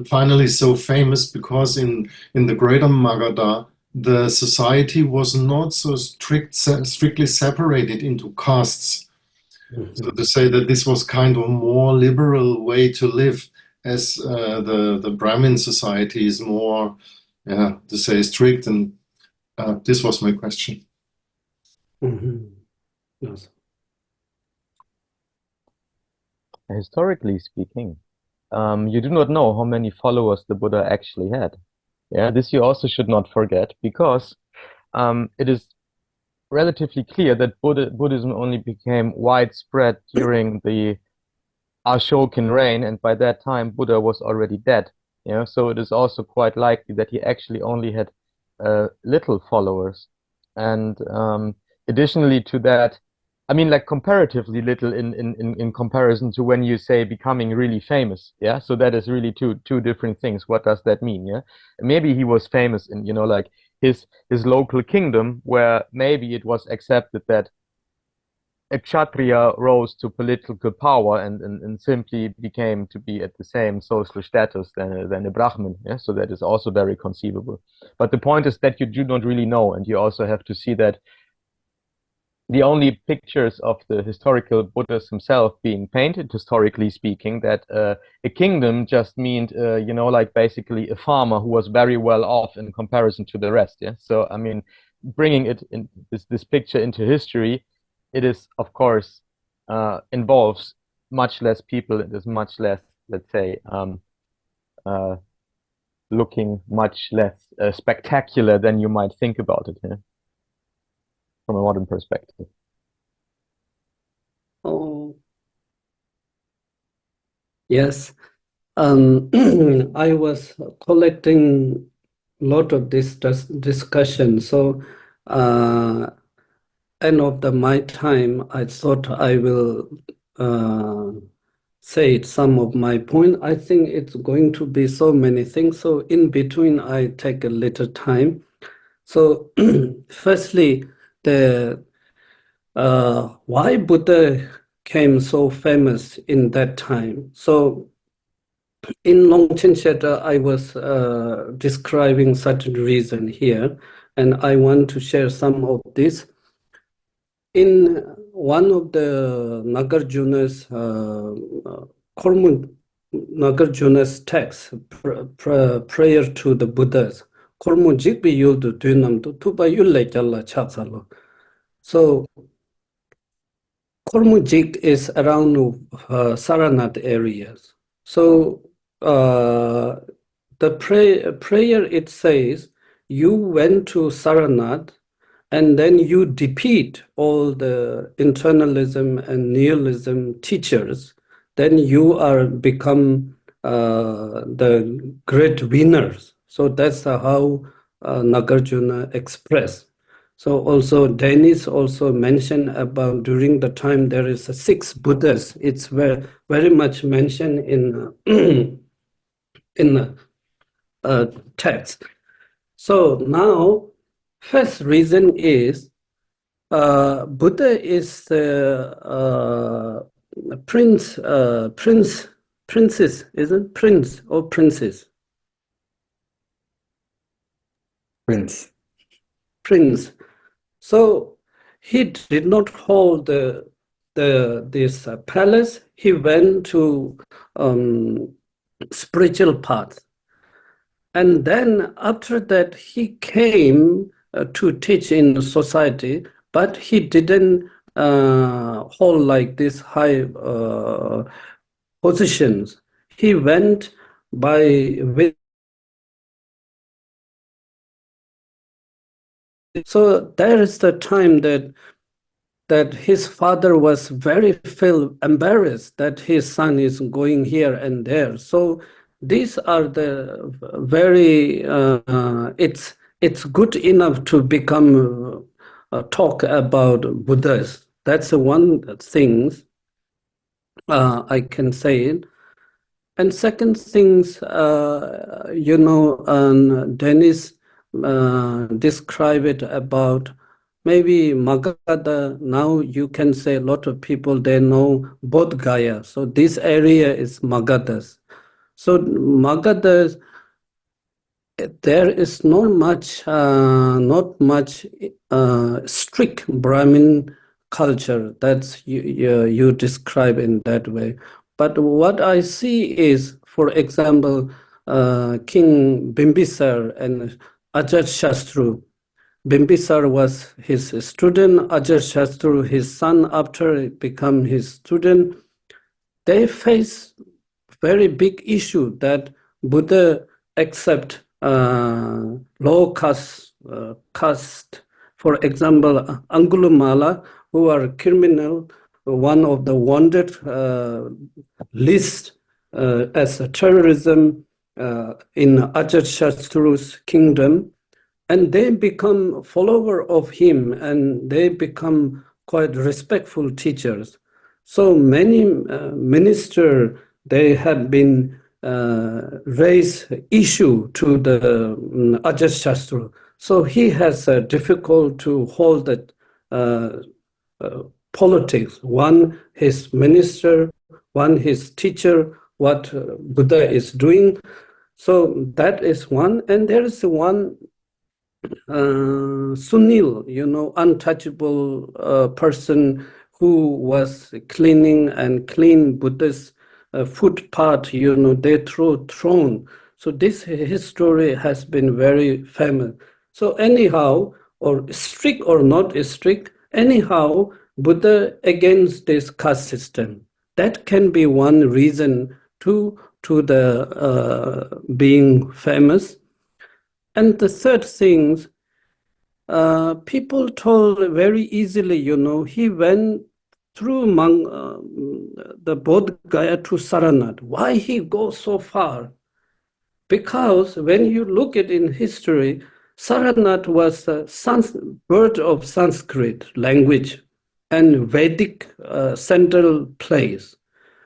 finally so famous, because in the Greater Magadha the society was not so strictly separated into castes. So to say that this was kind of a more liberal way to live, as the Brahmin society is more, to say, strict. And this was my question. Yes. Historically speaking, you do not know how many followers the Buddha actually had. Yeah, this you also should not forget, because it is relatively clear that Buddhism only became widespread during the Ashokan reign, and by that time Buddha was already dead. Yeah, so it is also quite likely that he actually only had little followers. And additionally to that, I mean, like comparatively little in comparison to when you say becoming really famous. Yeah, so that is really two different things. What does that mean? Yeah, maybe he was famous in, like his local kingdom, where maybe it was accepted that a Kshatriya rose to political power and simply became to be at the same social status than a Brahmin. Yeah? So that is also very conceivable. But the point is that you do not really know, and you also have to see that the only pictures of the historical Buddhas himself being painted, historically speaking, that a kingdom just meant, like basically a farmer who was very well off in comparison to the rest. Yeah. So I mean, bringing it in this picture into history, it is of course involves much less people. It is much less, let's say, looking much less spectacular than you might think about it. Yeah? From a modern perspective. Oh, yes. I was collecting a lot of this discussion. So, end of my time, I thought I will say some of my point. I think it's going to be so many things. So in between, I take a little time. So firstly, why Buddha came so famous in that time. So in Longchen Shedra, I was describing certain reason here, and I want to share some of this. In one of the Nagarjuna's Nagarjuna's text, prayer to the Buddhas, Kormu jikbi yuldu dunamdu tuba yulle jalla chapsalo. So Kormujik is around Saranath areas. So the prayer, it says, you went to Saranath and then you defeat all the internalism and nihilism teachers, then you are become the great winners. So that's how Nagarjuna expressed. So also Denis also mentioned about during the time there is 6 Buddhas. It's very much mentioned in the text. So now, first reason is Buddha is the princess, isn't prince or princess? Prince. Prince. So he did not hold this palace. He went to spiritual path. And then after that, he came to teach in society, but he didn't hold like this high positions. He went with. So there is the time that his father was very embarrassed that his son is going here and there. So these are the very, it's good enough to become, talk about Buddhas. That's one thing I can say it. And second things, Denis described it about maybe Magadha, now you can say a lot of people, they know Bodh Gaya. So this area is Magadhas. So Magadhas, there is not much strict Brahmin culture. That's you describe in that way. But what I see is, for example, King Bimbisar and Ajatashatru. Bimbisar was his student, Ajatashatru his son after he become his student. They face very big issue that Buddha accept low caste. For example, Angulimala, who are criminal, one of the wanted list as a terrorism in Ajatashatru's kingdom, and they become follower of him, and they become quite respectful teachers. So many minister, they have been raised issue to the Ajatashatru. So he has difficult to hold that politics. One, his minister, one, his teacher, what Buddha is doing. So that is one. And there is one Sunil, untouchable person who was cleaning and clean Buddha's footpath, they throw throne. So his story has been very famous. So anyhow, or strict or not strict, anyhow, Buddha against this caste system. That can be one reason to the being famous. And the third thing, people told very easily, he went through the Bodh Gaya to Saranath. Why he goes so far? Because when you look at in history, Saranath was the birth of Sanskrit language and Vedic central place.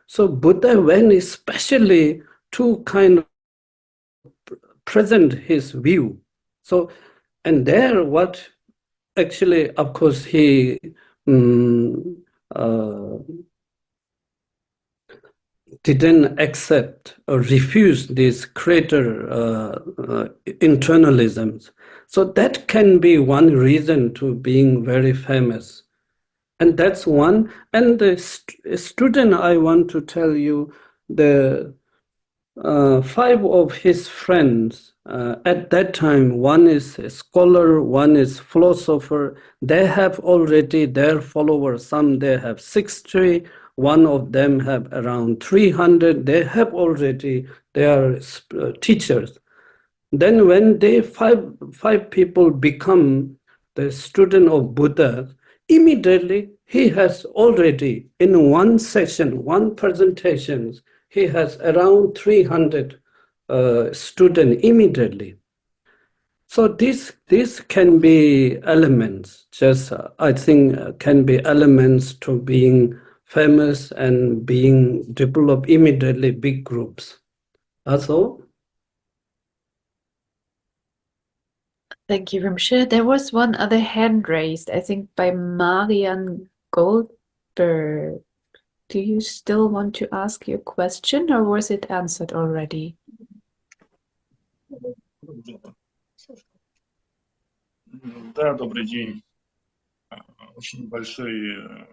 So Buddha went especially to kind of present his view. So, and there what actually, of course, he didn't accept or refuse these greater internalisms. So that can be one reason to being very famous. And that's one. And the student, I want to tell you, the 5 of his friends at that time, one is a scholar, one is philosopher. They have already their followers. Some they have 60, one of them have around 300. They have already their teachers. Then when they five people become the student of Buddha, immediately he has already in one session, one presentation, he has around 300 students immediately. So this can be elements, just I think can be elements to being famous and being developed immediately big groups. That's all. Thank you, Rinpoche. There was one other hand raised, I think by Marian Goldberg. Do you still want to ask your question, or was it answered already? Да, добрый день. Очень большой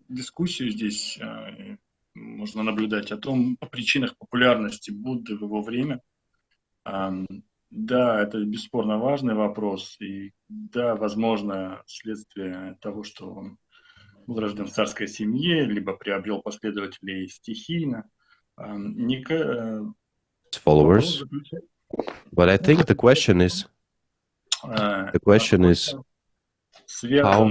дискуссию здесь можно наблюдать о причинах популярности Будды в его время. Да, это бесспорно важный вопрос, и да, возможно, следствие того, что он был рожден в царской семье, либо приобрел последователей стихийно. Followers, but I think the question is how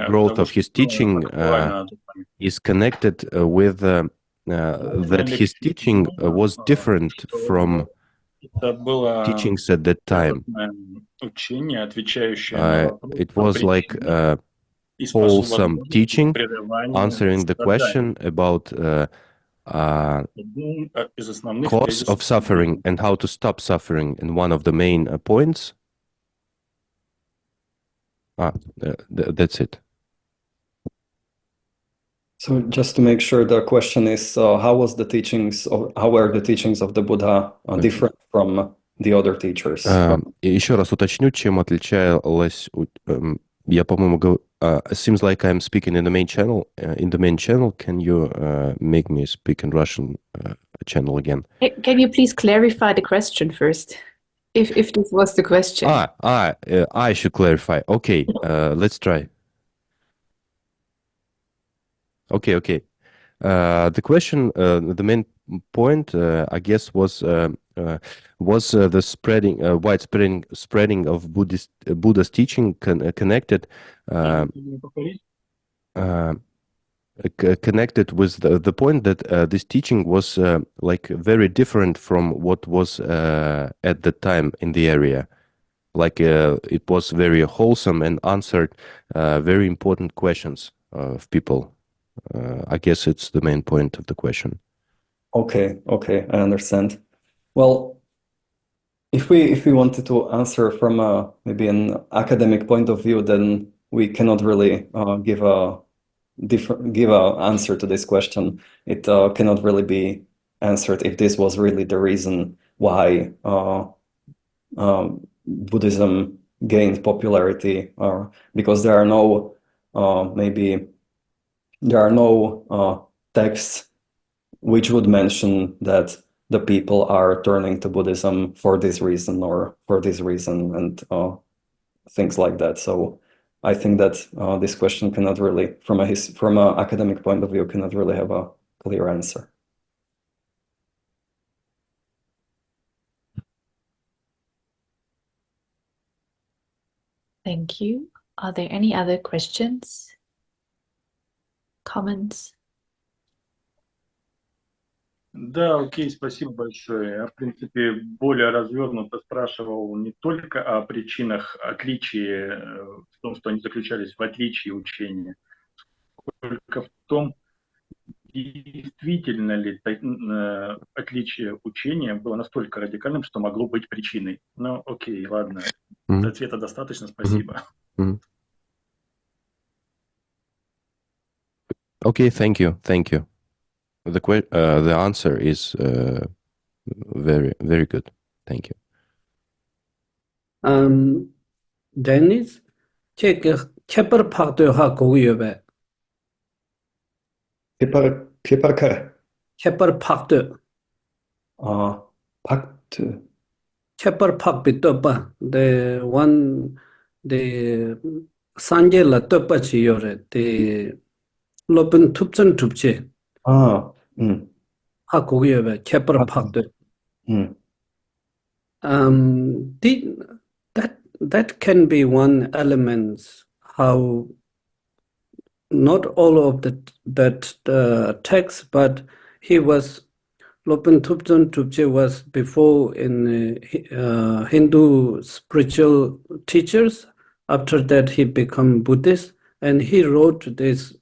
growth of his teaching is connected with that his teaching was different from teachings at that time. It was like wholesome teaching, answering the question about Один из основных cause of тезисов suffering and how to stop suffering, and one of the main points. That's it. So just to make sure, the question is how were the teachings of the Buddha different from the other teachers? Еще раз уточню, чем отличалась, я, по-моему, seems like I'm speaking in the main channel. In the main channel, can you make me speak in Russian channel again? Can you please clarify the question first? If this was the question. I should clarify. Okay, let's try. Okay. The question, the main point, I guess, was the widespreading of Buddha's teaching connected connected with the point that this teaching was like very different from what was at the time in the area. Like it was very wholesome and answered very important questions of people. I guess it's the main point of the question. Okay, I understand. Well, if we wanted to answer from maybe an academic point of view, then we cannot really give a answer to this question. It cannot really be answered if this was really the reason why Buddhism gained popularity, or because there are no texts which would mention that the people are turning to Buddhism for this reason or for this reason, and things like that. So I think that this question cannot really, from an academic point of view, cannot really have a clear answer. Thank you. Are there any other questions? Comments? Да, окей, спасибо большое. Я, в принципе, более развернуто спрашивал не только о причинах отличия, в том, что они заключались в отличии учения, только в том, действительно ли отличие учения было настолько радикальным, что могло быть причиной. Ну, окей, ладно. Ответа достаточно, спасибо. Okay, thank you. The answer is very, very good. Thank you. Denis, Kepar Pakto ha Goyebe. Kepar Pakto. Pakto. Kepar Pakbitoba, the one, the Sanjela Topa Chiyore, the Lopen Tupchen Tupche. Ha Goyebe, Kepar Pakto. That can be one element, how not all of that text, but he was Lopen Tupchen Tupche was before in Hindu spiritual teachers. After that, he became Buddhist, and he wrote these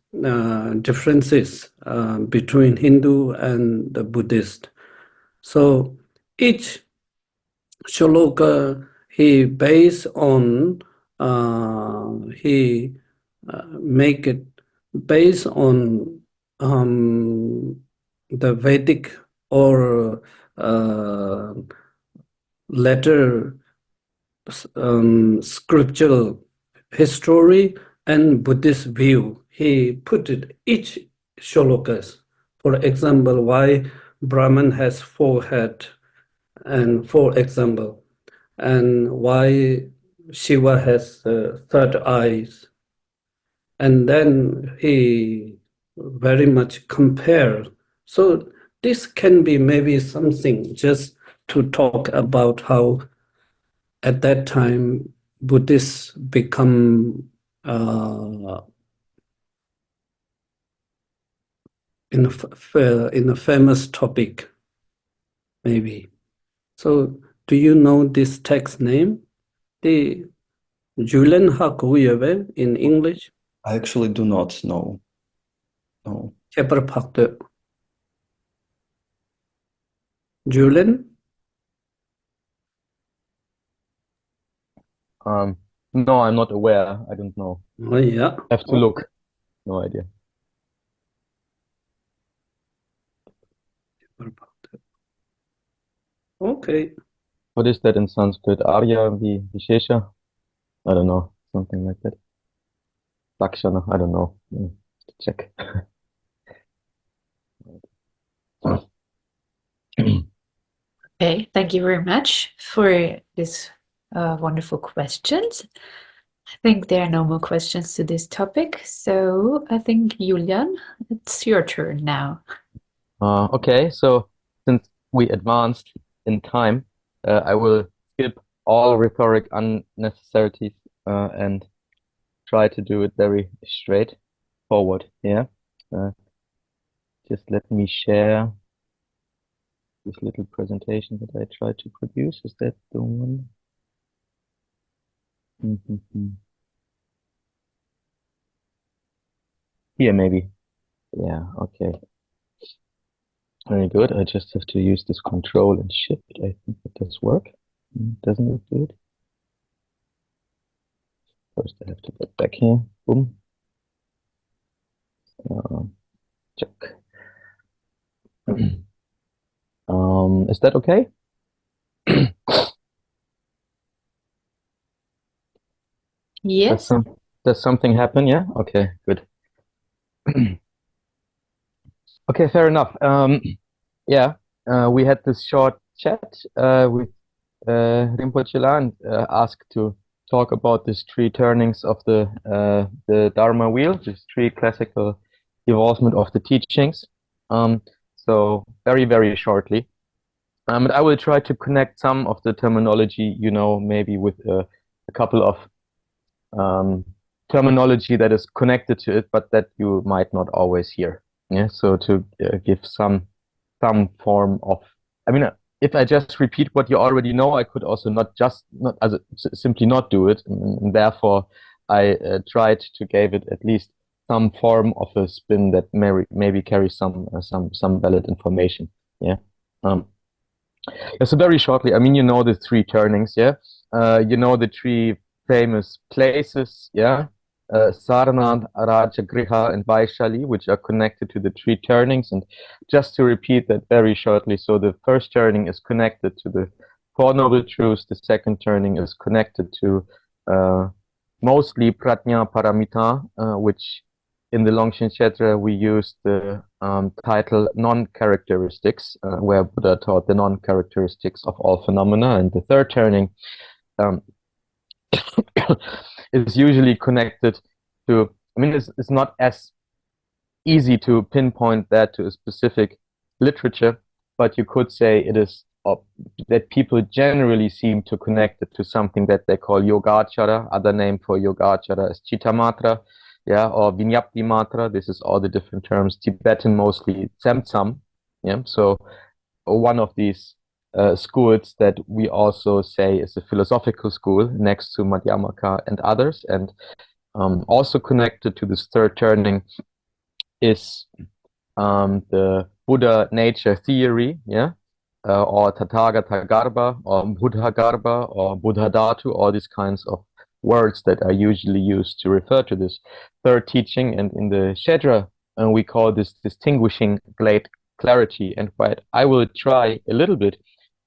differences between Hindu and the Buddhist. So each shloka he based on he make it based on the Vedic or letter scriptural history and Buddhist view. He put it each shlokas. For example, why Brahman has 4 heads, and for example, and why Shiva has 3rd eyes. And then he very much compare. So this can be maybe something just to talk about how at that time Buddhists become in a famous topic, maybe. So do you know this text name? The Julian Schott in English? I actually do not know. No. Kepar Pakto. Julian? No, I'm not aware. I don't know. Oh, yeah. Have to look. No idea. Okay. What is that in Sanskrit? Arya Vishesha? I don't know. Something like that. Lakshana? I don't know. Check. Okay, thank you very much for this wonderful questions. I think there are no more questions to this topic, so I think Julian, it's your turn now. Okay, so since we advanced in time, I will skip all rhetoric unnecessities and try to do it very straightforward. Yeah, just let me share this little presentation that I tried to produce. Is that the one? Here, maybe. Yeah, okay. Very good. I just have to use this control and shift. I think it does work. Doesn't it do it? First, I have to get back here. Boom. Check. Is that okay? Yes. Does something happen? Yeah? Okay, good. Okay, fair enough. Yeah, we had this short chat with Rinpoche and asked to talk about these three turnings of the Dharma wheel, these three classical evolvement of the teachings. So very, very shortly. But I will try to connect some of the terminology, maybe with a couple of terminology that is connected to it, but that you might not always hear. Yeah, so to give some form of, if I just repeat what you already know, I could also simply not do it, and therefore I tried to give it at least some form of a spin that maybe carries some valid information. Yeah. So very shortly, the three turnings. Yeah. The three famous places. Yeah. Sarnath, Rajagriha, and Vaishali, which are connected to the three turnings. And just to repeat that very shortly, so the first turning is connected to the Four Noble Truths. The second turning is connected to mostly Prajna Paramita, which in the Longchen Shedra we use the title non-characteristics, where Buddha taught the non-characteristics of all phenomena. And the third turning is usually connected to, it's not as easy to pinpoint that to a specific literature, but you could say it is that people generally seem to connect it to something that they call Yogacara. Other name for Yogacara is Chittamatra, yeah, or Vinyapti Matra. This is all the different terms. Tibetan mostly Tsemtsam, yeah. So one of these schools that we also say is a philosophical school next to Madhyamaka and others, and also connected to this third turning is the Buddha nature theory, yeah, or Tathagata Garbha, or Buddha Garbha, or Buddha Dhatu, all these kinds of words that are usually used to refer to this third teaching. And in the Shedra, we call this distinguishing great clarity. And what I will try a little bit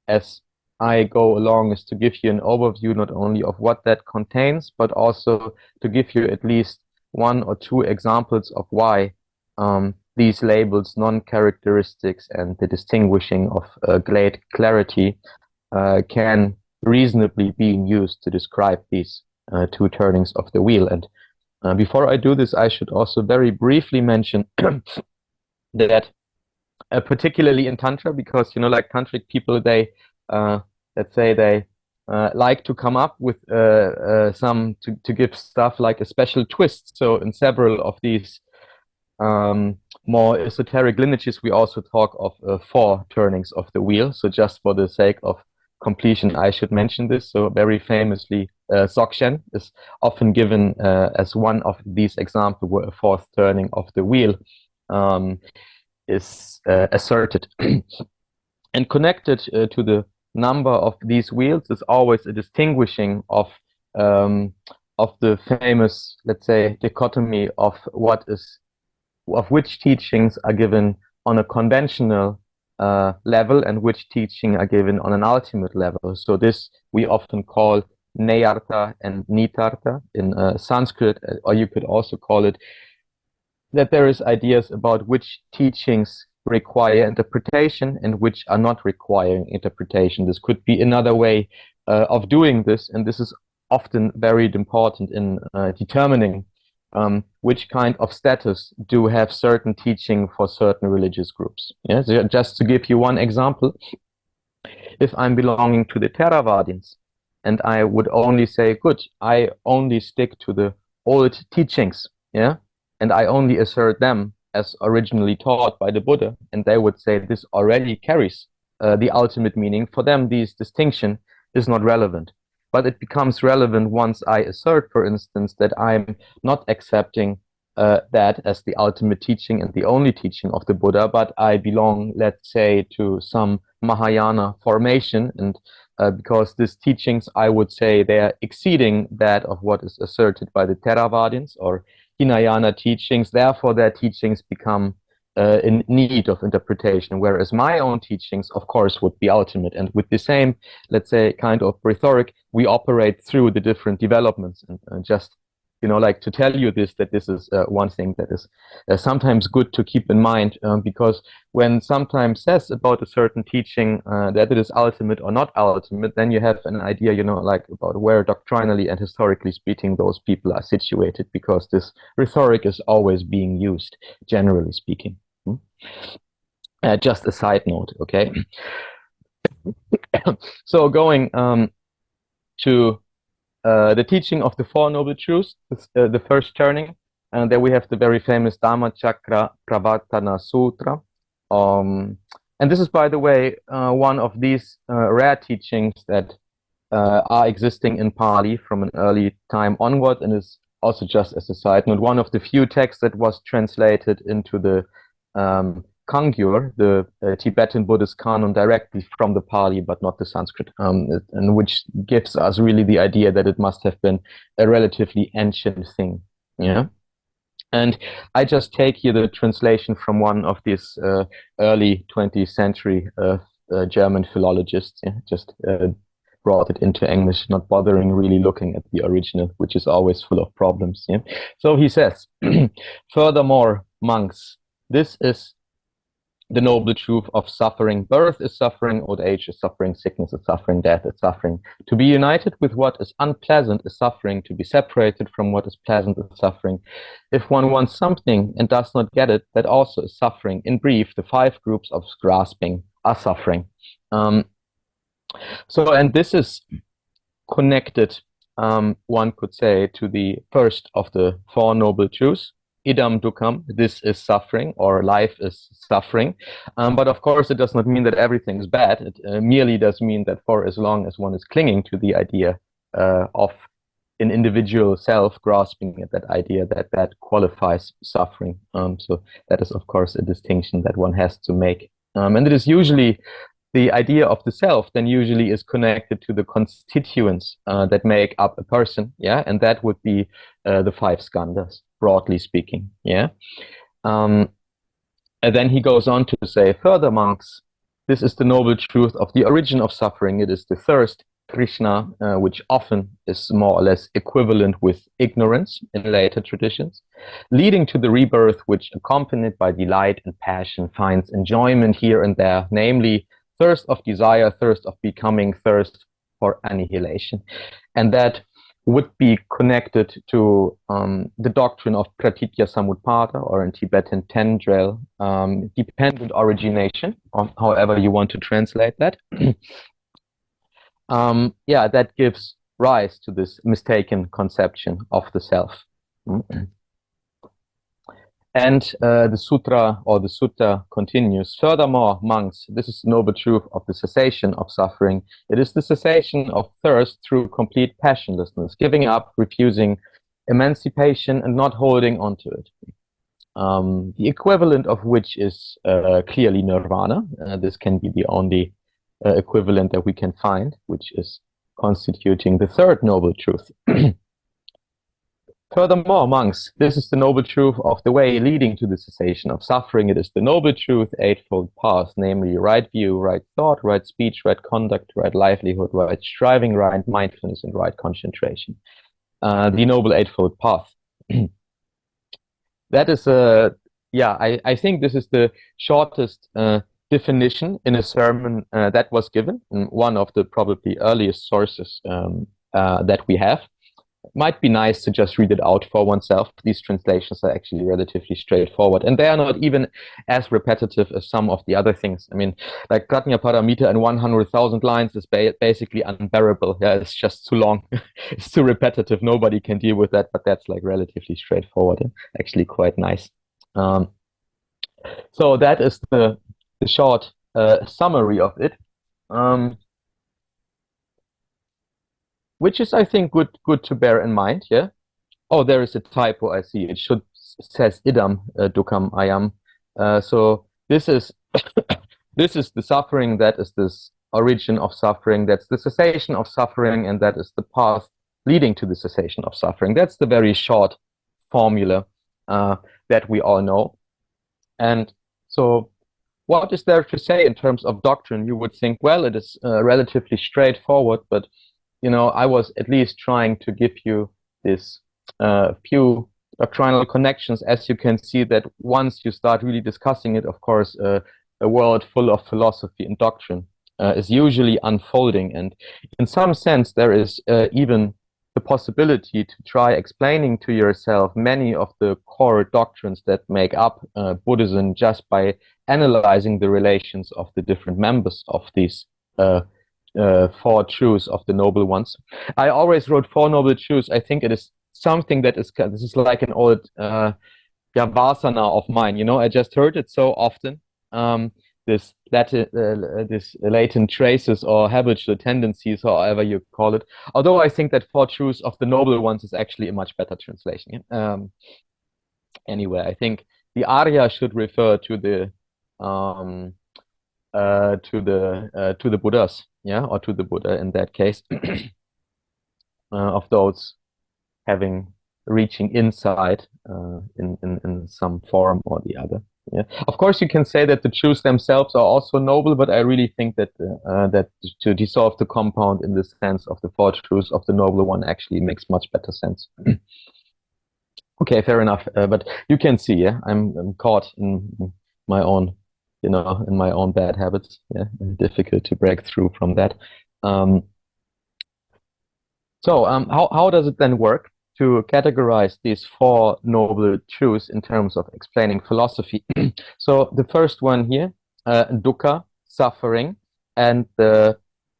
as I go along is to give you an overview not only of what that contains, but also to give you at least one or two examples of why these labels, non-characteristics and the distinguishing of great clarity can reasonably be used to describe these two turnings of the wheel. And before I do this, I should also very briefly mention that particularly in Tantra, because, like tantric people, they, let's say they like to come up with to give stuff like a special twist. So in several of these more esoteric lineages, we also talk of four turnings of the wheel. So just for the sake of completion, I should mention this. So very famously, Dzogchen is often given as one of these examples where a fourth turning of the wheel is asserted. And connected to the number of these wheels is always a distinguishing of the famous, let's say, dichotomy of which teachings are given on a conventional level and which teaching are given on an ultimate level. So this we often call Nayartha and Nitartha in Sanskrit, or you could also call it that there is ideas about which teachings require interpretation and which are not requiring interpretation. This could be another way of doing this, and this is often very important in determining which kind of status do have certain teaching for certain religious groups. Yeah? So just to give you one example, if I'm belonging to the Theravadins and I would only say, good, I only stick to the old teachings, yeah, and I only assert them as originally taught by the Buddha, and they would say this already carries the ultimate meaning. For them, this distinction is not relevant. But it becomes relevant once I assert, for instance, that I'm not accepting that as the ultimate teaching and the only teaching of the Buddha, but I belong, let's say, to some Mahayana formation, and because these teachings, I would say, they are exceeding that of what is asserted by the Theravadins or Hinayana teachings. Therefore, their teachings become in need of interpretation, whereas my own teachings, of course, would be ultimate. And with the same, let's say, kind of rhetoric, we operate through the different developments. And just, you know, like to tell you this, that this is one thing that is sometimes good to keep in mind, because when sometimes says about a certain teaching that it is ultimate or not ultimate, then you have an idea, you know, like about where doctrinally and historically speaking those people are situated, because this rhetoric is always being used, generally speaking. Just a side note, okay? So going to the teaching of the Four Noble Truths, the first turning, and there we have the very famous Dharmacakras Pravartana Sutra. And this is, by the way, one of these rare teachings that are existing in Pali from an early time onward, and is also, just as a side note, one of the few texts that was translated into the Kangyur, the Tibetan Buddhist canon, directly from the Pali, but not the Sanskrit, and which gives us really the idea that it must have been a relatively ancient thing. Yeah. And I just take here the translation from one of these early 20th century German philologists. Yeah? Just brought it into English, not bothering really looking at the original, which is always full of problems. Yeah? So he says, furthermore, monks, this is the noble truth of suffering. Birth is suffering, old age is suffering, sickness is suffering, death is suffering. To be united with what is unpleasant is suffering. To be separated from what is pleasant is suffering. If one wants something and does not get it, that also is suffering. In brief, the 5 groups of grasping are suffering. So, and this is connected, one could say, to the first of the 4 noble truths. Idam dukkam, this is suffering, or life is suffering. But of course, it does not mean that everything is bad. It merely does mean that for as long as one is clinging to the idea of an individual self, grasping at that idea, that qualifies suffering. So that is, of course, a distinction that one has to make. And it is usually the idea of the self then usually is connected to the constituents that make up a person, yeah, and that would be the 5 skandhas, broadly speaking, yeah. And then he goes on to say, further, monks, this is the noble truth of the origin of suffering. It is the thirst, Krishna, which often is more or less equivalent with ignorance in later traditions, leading to the rebirth which, accompanied by delight and passion, finds enjoyment here and there, namely thirst of desire, thirst of becoming, thirst for annihilation. And that would be connected to the doctrine of pratitya samutpada, or in Tibetan tendril, dependent origination, or however you want to translate that. Yeah, that gives rise to this mistaken conception of the self. And the sutra, or the sutta, continues. Furthermore, monks, this is the noble truth of the cessation of suffering. It is the cessation of thirst through complete passionlessness, giving up, refusing emancipation, and not holding on to it. the equivalent of which is clearly nirvana. This can be the only equivalent that we can find, which is constituting the third noble truth. Furthermore, monks, this is the noble truth of the way leading to the cessation of suffering. It is the noble truth, eightfold path, namely right view, right thought, right speech, right conduct, right livelihood, right striving, right mindfulness, and right concentration. The noble eightfold path. That is I think this is the shortest definition in a sermon that was given in one of the probably earliest sources that we have. It might be nice to just read it out for oneself. These translations are actually relatively straightforward, and they are not even as repetitive as some of the other things. I mean, like Pratnya Paramita in 100,000 lines is basically unbearable. Yeah, it's just too long. It's too repetitive. Nobody can deal with that, but that's like relatively straightforward and actually quite nice. So that is the short summary of it. Which is, I think, good to bear in mind. Yeah. Oh, there is a typo. I see. It says idam dukkam ayam. So this is this is the suffering. That is this origin of suffering. That's the cessation of suffering, and that is the path leading to the cessation of suffering. That's the very short formula that we all know. And so, what is there to say in terms of doctrine? You would think, well, it is relatively straightforward, but you know, I was at least trying to give you this few doctrinal connections. As you can see, that once you start really discussing it, of course, a world full of philosophy and doctrine is usually unfolding. And in some sense, there is even the possibility to try explaining to yourself many of the core doctrines that make up Buddhism just by analyzing the relations of the different members of these four truths of the noble ones. I always wrote four noble truths. I think it is something that is, this is like an old vasana of mine, you know, I just heard it so often. This latent traces or habitual tendencies, however you call it. Although I think that four truths of the noble ones is actually a much better translation. Anyway, I think the Arya should refer to the Buddhas, yeah, or to the Buddha in that case, of those reaching insight in some form or the other. Yeah, of course you can say that the truths themselves are also noble, but I really think that that to dissolve the compound in the sense of the four truths of the noble one actually makes much better sense. Okay, fair enough. But you can see, yeah, I'm caught in my own, you know, in my own bad habits. Yeah, difficult to break through from that. So how does it then work to categorize these four noble truths in terms of explaining philosophy? So the first one here, dukkha, suffering, and the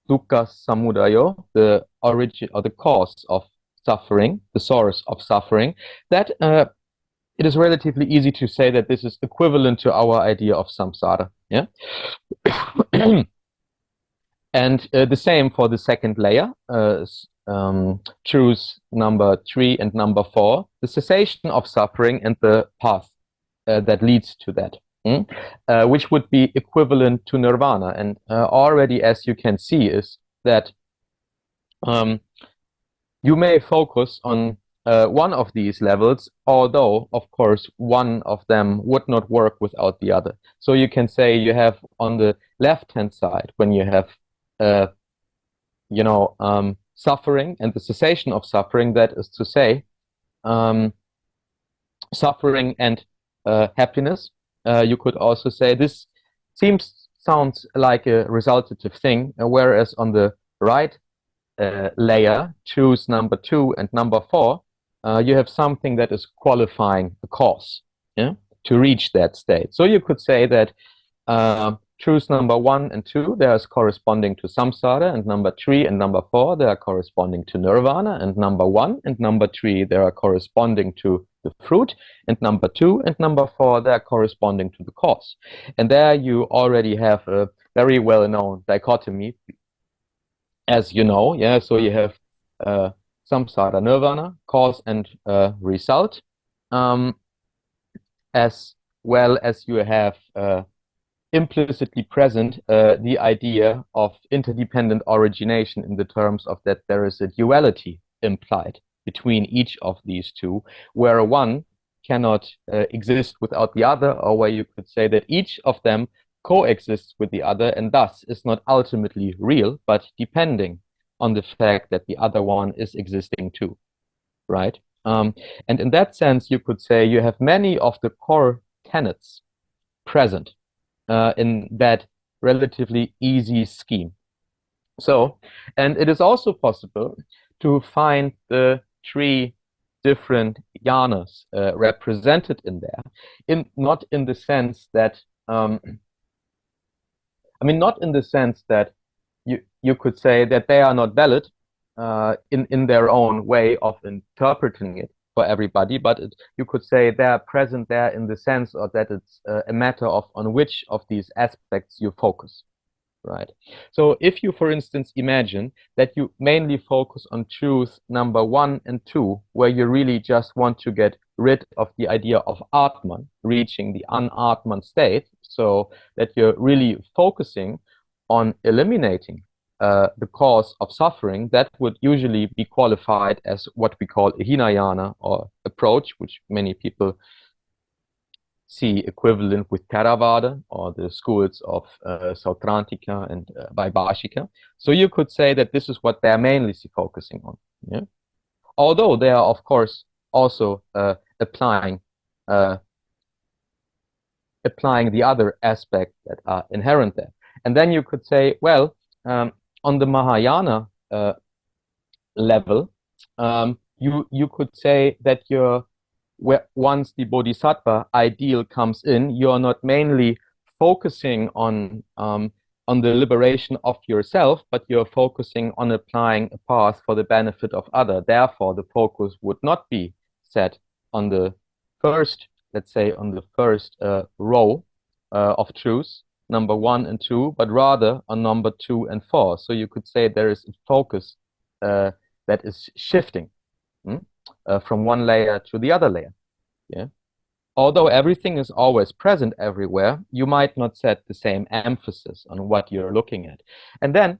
dukkha samudayo, the origin or the cause of suffering, the source of suffering, that it is relatively easy to say that this is equivalent to our idea of samsara. Yeah. And the same for the second layer, truths number 3 and number 4, the cessation of suffering and the path that leads to that, which would be equivalent to nirvana. And already, as you can see, is that you may focus on one of these levels, although, of course, one of them would not work without the other. So you can say you have on the left-hand side, when you have, you know, suffering and the cessation of suffering, that is to say, suffering and happiness. You could also say this sounds like a resultative thing, whereas on the right layer, truths number 2 and number 4, you have something that is qualifying the cause, yeah, to reach that state. So you could say that truths number 1 and 2, they are corresponding to samsara, and number 3 and number 4, they are corresponding to nirvana, and number 1 and number 3, they are corresponding to the fruit, and number 2 and number 4, they are corresponding to the cause. And there you already have a very well-known dichotomy, as you know, yeah. So you have samsara, nirvana, cause and result, and as well as you have implicitly present the idea of interdependent origination in the terms of that there is a duality implied between each of these two, where one cannot exist without the other, or where you could say that each of them coexists with the other and thus is not ultimately real, but depending on the fact that the other one is existing too, right? And in that sense, you could say you have many of the core tenets present in that relatively easy scheme. So, and it is also possible to find the three different yanas represented in there, not in the sense that, I mean, not in the sense that you could say that they are not valid in their own way of interpreting it for everybody, but you could say they are present there in the sense of that it's a matter of on which of these aspects you focus, right? So if you, for instance, imagine that you mainly focus on truth number 1 and 2, where you really just want to get rid of the idea of Atman, reaching the un-Atman state, so that you're really focusing on eliminating the cause of suffering, that would usually be qualified as what we call a Hinayana or approach, which many people see equivalent with Theravada or the schools of Sautrantika and Vaibhashika. So you could say that this is what they're mainly focusing on. Yeah? Although they are, of course, also applying the other aspects that are inherent there. And then you could say, well, on the Mahayana level, you could say that once the Bodhisattva ideal comes in, you are not mainly focusing on the liberation of yourself, but you're focusing on applying a path for the benefit of others. Therefore, the focus would not be set on the first, let's say, on the first row of truths, number 1 and 2, but rather on number 2 and 4. So you could say there is a focus that is shifting from one layer to the other layer. Yeah. Although everything is always present everywhere, you might not set the same emphasis on what you're looking at. And then,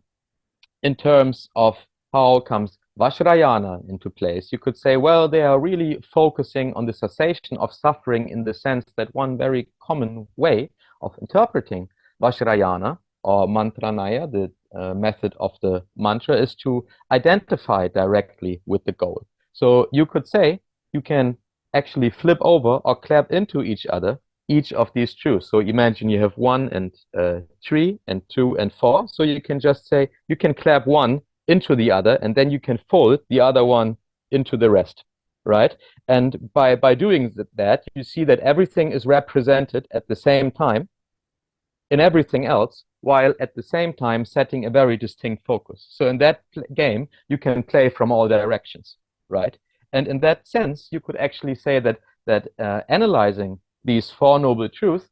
in terms of how comes Vajrayana into place, you could say, well, they are really focusing on the cessation of suffering in the sense that one very common way of interpreting Vajrayana or Mantranaya, the method of the mantra, is to identify directly with the goal. So you could say you can actually flip over or clap into each other each of these truths. So imagine you have 1 and 3 and 2 and 4. So you can just say you can clap one into the other, and then you can fold the other one into the rest, right? And by doing that, you see that everything is represented at the same time in everything else, while at the same time setting a very distinct focus. So in that game, you can play from all directions, right? And in that sense, you could actually say that analyzing these 4 noble truths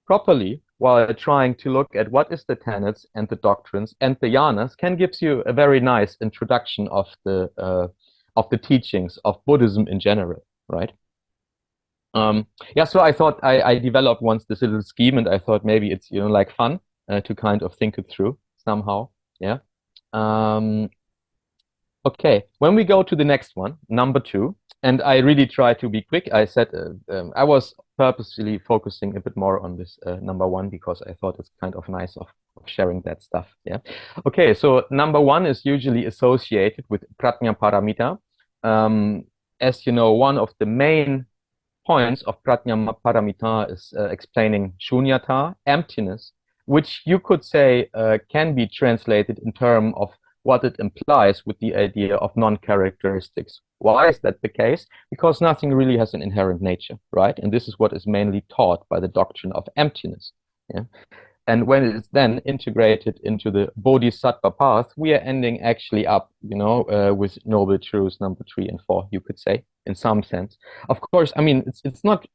properly, while trying to look at what is the tenets and the doctrines and the yanas, can give you a very nice introduction of the teachings of Buddhism in general, right? Yeah, so I thought I developed once this little scheme, and I thought maybe it's like fun to kind of think it through somehow. Yeah. Okay, when we go to the next one, number 2, and I really try to be quick. I said I was purposely focusing a bit more on this number 1 because I thought it's kind of nice of sharing that stuff. Yeah. Okay, so number 1 is usually associated with Prajna Paramita. As you know, one of the main points of Prajna Paramita is explaining shunyata, emptiness, which you could say can be translated in terms of what it implies with the idea of non-characteristics. Why is that the case? Because nothing really has an inherent nature, right? And this is what is mainly taught by the doctrine of emptiness. Yeah? And when it is then integrated into the Bodhisattva path, we are ending actually up, with noble truths number 3 and 4, you could say, in some sense. Of course, I mean, it's not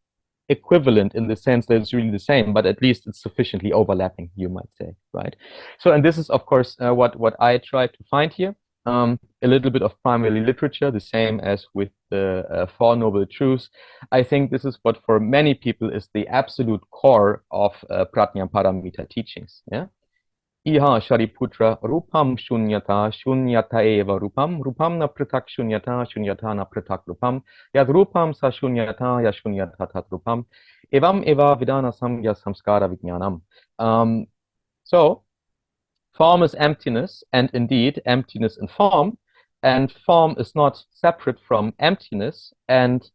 equivalent in the sense that it's really the same, but at least it's sufficiently overlapping, you might say, right? So, and this is, of course, what I try to find here. a little bit of primary literature, the same as with the Four Noble Truths. I think this is what for many people is the absolute core of Prajnaparamita teachings. Yeah. Iha Shariputra Rupam Shunyata Shunyata Eva Rupam Rupam na Pratak Shunyata Shunyata na Pratak Rupam Yad Rupam Sa Shunyata Ya Shunyata Tat Rupam Evam Eva Vidana Samya Samskara Vijnanam. So form is emptiness, and indeed emptiness in form, and form is not separate from emptiness, and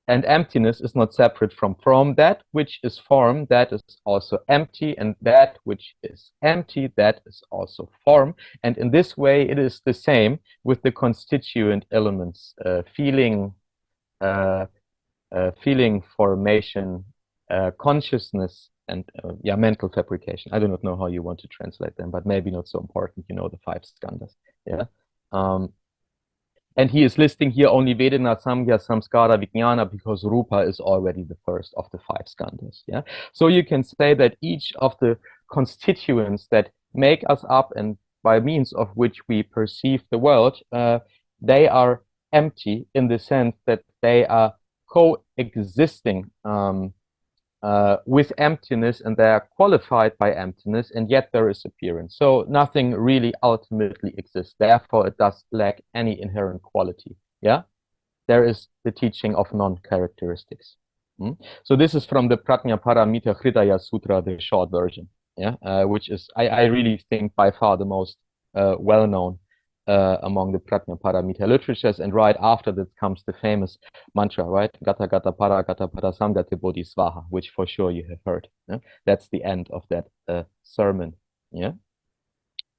emptiness is not separate from form. That which is form, that is also empty, and that which is empty, that is also form. And in this way, it is the same with the constituent elements: feeling, formation, consciousness, and mental fabrication. I do not know how you want to translate them, but maybe not so important. You know, the 5 skandhas. Yeah. And he is listing here only Vedana, Samkhya, Samskara, Vijnana, because Rupa is already the first of the 5 skandhas. Yeah. So you can say that each of the constituents that make us up and by means of which we perceive the world, they are empty in the sense that they are coexisting with emptiness, and they are qualified by emptiness, and yet there is appearance. So nothing really ultimately exists. Therefore, it does lack any inherent quality. Yeah, there is the teaching of non-characteristics. So this is from the Prajnaparamita Hridaya Sutra, the short version. Yeah, which is I really think by far the most well-known among the Prajnaparamita literatures, and right after that comes the famous mantra, right? Gata Gata Para Gata Para Samgate Bodhisvaha, which for sure you have heard. Yeah? That's the end of that sermon. Yeah.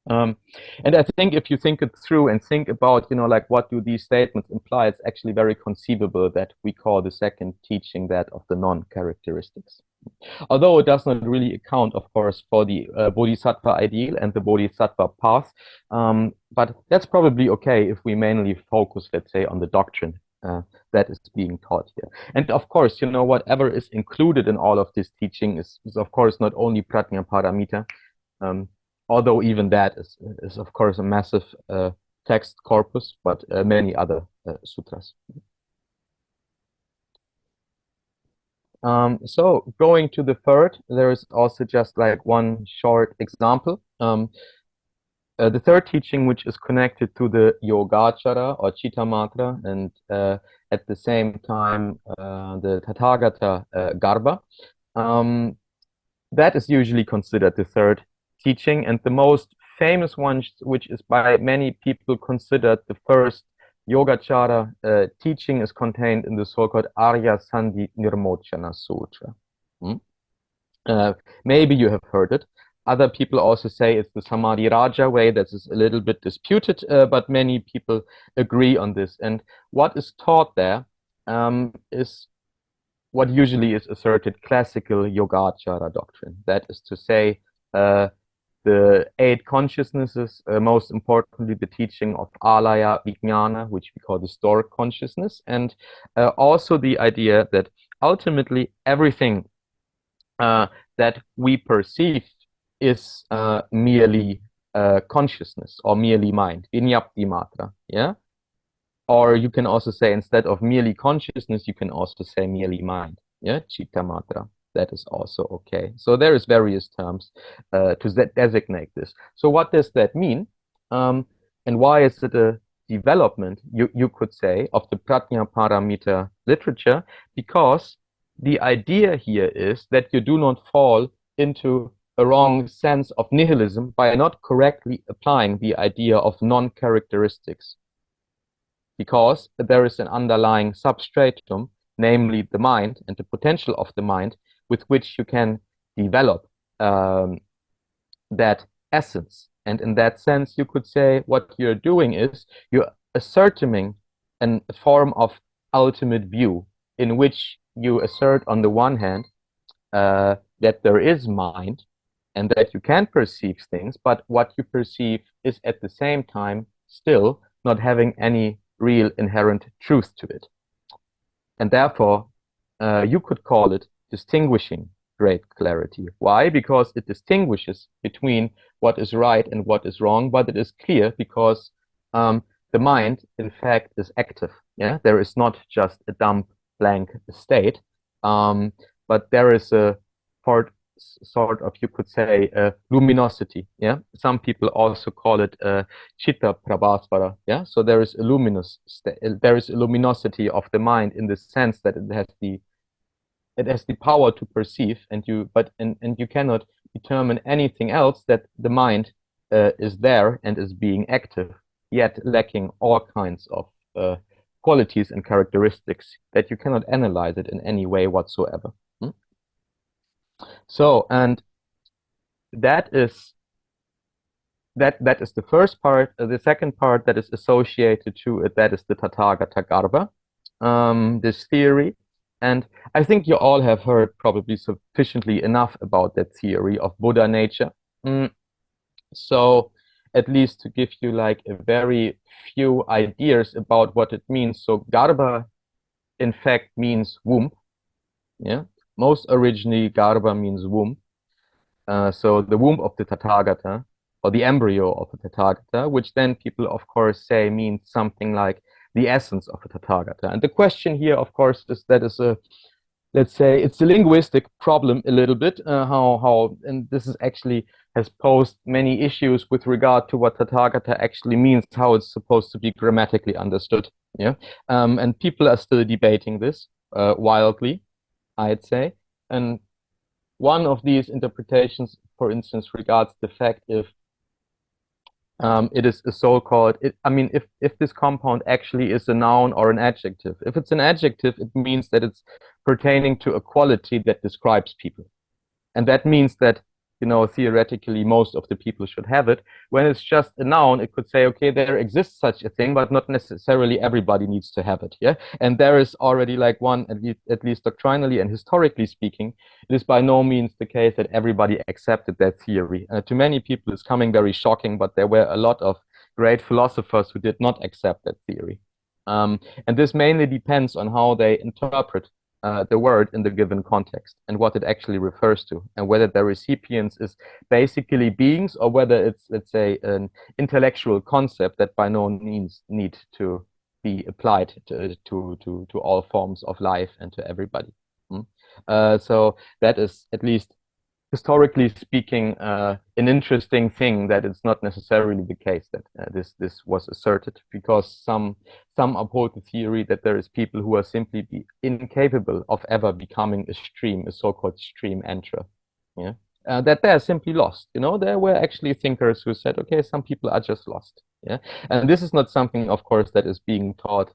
And I think if you think it through and think about, you know, like what do these statements imply, it's actually very conceivable that we call the second teaching that of the non-characteristics. Although it does not really account, of course, for the Bodhisattva ideal and the Bodhisattva path, but that's probably okay if we mainly focus, let's say, on the doctrine that is being taught here. And of course, you know, whatever is included in all of this teaching is of course not only Prajnaparamita, although even that is of course a massive text corpus, but many other sutras. So going to the third, there is also just like one short example. The third teaching, which is connected to the Yogacara or Chittamatra, and at the same time the Tathagata Garbha, that is usually considered the third teaching, and the most famous one, which is by many people considered the first Yogacara teaching, is contained in the so-called Arya Sandhi Nirmochana Sutra. Maybe you have heard it. Other people also say it's the Samadhi Raja way. That is a little bit disputed, but many people agree on this. And what is taught there is what usually is asserted classical Yogacara doctrine. That is to say, the 8 consciousnesses, most importantly, the teaching of Alaya Vijnana, which we call the stored consciousness, and also the idea that ultimately everything that we perceive is merely consciousness or merely mind, vinyapti matra, yeah? Or you can also say, instead of merely consciousness, you can also say merely mind, yeah, chitta matra. That is also okay. So there is various terms to designate this. So what does that mean? And why is it a development, you could say, of the Prajnaparamita literature? Because the idea here is that you do not fall into a wrong sense of nihilism by not correctly applying the idea of non-characteristics. Because there is an underlying substratum, namely the mind and the potential of the mind, with which you can develop that essence. And in that sense, you could say what you're doing is you're asserting a form of ultimate view, in which you assert on the one hand that there is mind and that you can perceive things, but what you perceive is at the same time still not having any real inherent truth to it. And therefore, you could call it distinguishing great clarity. Why? Because it distinguishes between what is right and what is wrong, but it is clear because the mind, in fact, is active. Yeah, there is not just a dumb blank state, but there is a sort of, you could say, luminosity. Yeah, some people also call it chitta prabhasvara. Yeah, so there is a luminosity of the mind in the sense that it has the power to perceive, and you cannot determine anything else that the mind is there and is being active, yet lacking all kinds of qualities and characteristics that you cannot analyze it in any way whatsoever. So, and that is the first part. The second part that is associated to it, that is the Tathagata Garbha, this theory. And I think you all have heard probably sufficiently enough about that theory of Buddha nature. So at least to give you like a very few ideas about what it means. So Garbha, in fact, means womb. Yeah, most originally Garbha means womb. So the womb of the Tathagata, or the embryo of the Tathagata, which then people, of course, say means something like the essence of a Tathagata. And the question here, of course, is that is a, let's say, it's a linguistic problem a little bit, and this is actually has posed many issues with regard to what Tathagata actually means, how it's supposed to be grammatically understood. Yeah, and people are still debating this wildly, I'd say. And one of these interpretations, for instance, regards the fact if it is a so-called, if this compound actually is a noun or an adjective. If it's an adjective, it means that it's pertaining to a quality that describes people. And that means that, you know, theoretically, most of the people should have it. When it's just a noun, it could say, okay, there exists such a thing, but not necessarily everybody needs to have it. Yeah. And there is already like one, at least doctrinally and historically speaking, it is by no means the case that everybody accepted that theory. To many people, it's coming very shocking, but there were a lot of great philosophers who did not accept that theory. And this mainly depends on how they interpret the word in the given context and what it actually refers to, and whether the recipients is basically beings or whether it's, let's say, an intellectual concept that by no means need to be applied to all forms of life and to everybody. So that is, at least historically speaking, an interesting thing, that it's not necessarily the case that this was asserted, because some uphold the theory that there is people who are simply incapable of ever becoming a stream, a so-called stream enterer. Yeah, that they are simply lost. You know, there were actually thinkers who said, okay, some people are just lost. Yeah, and this is not something, of course, that is being taught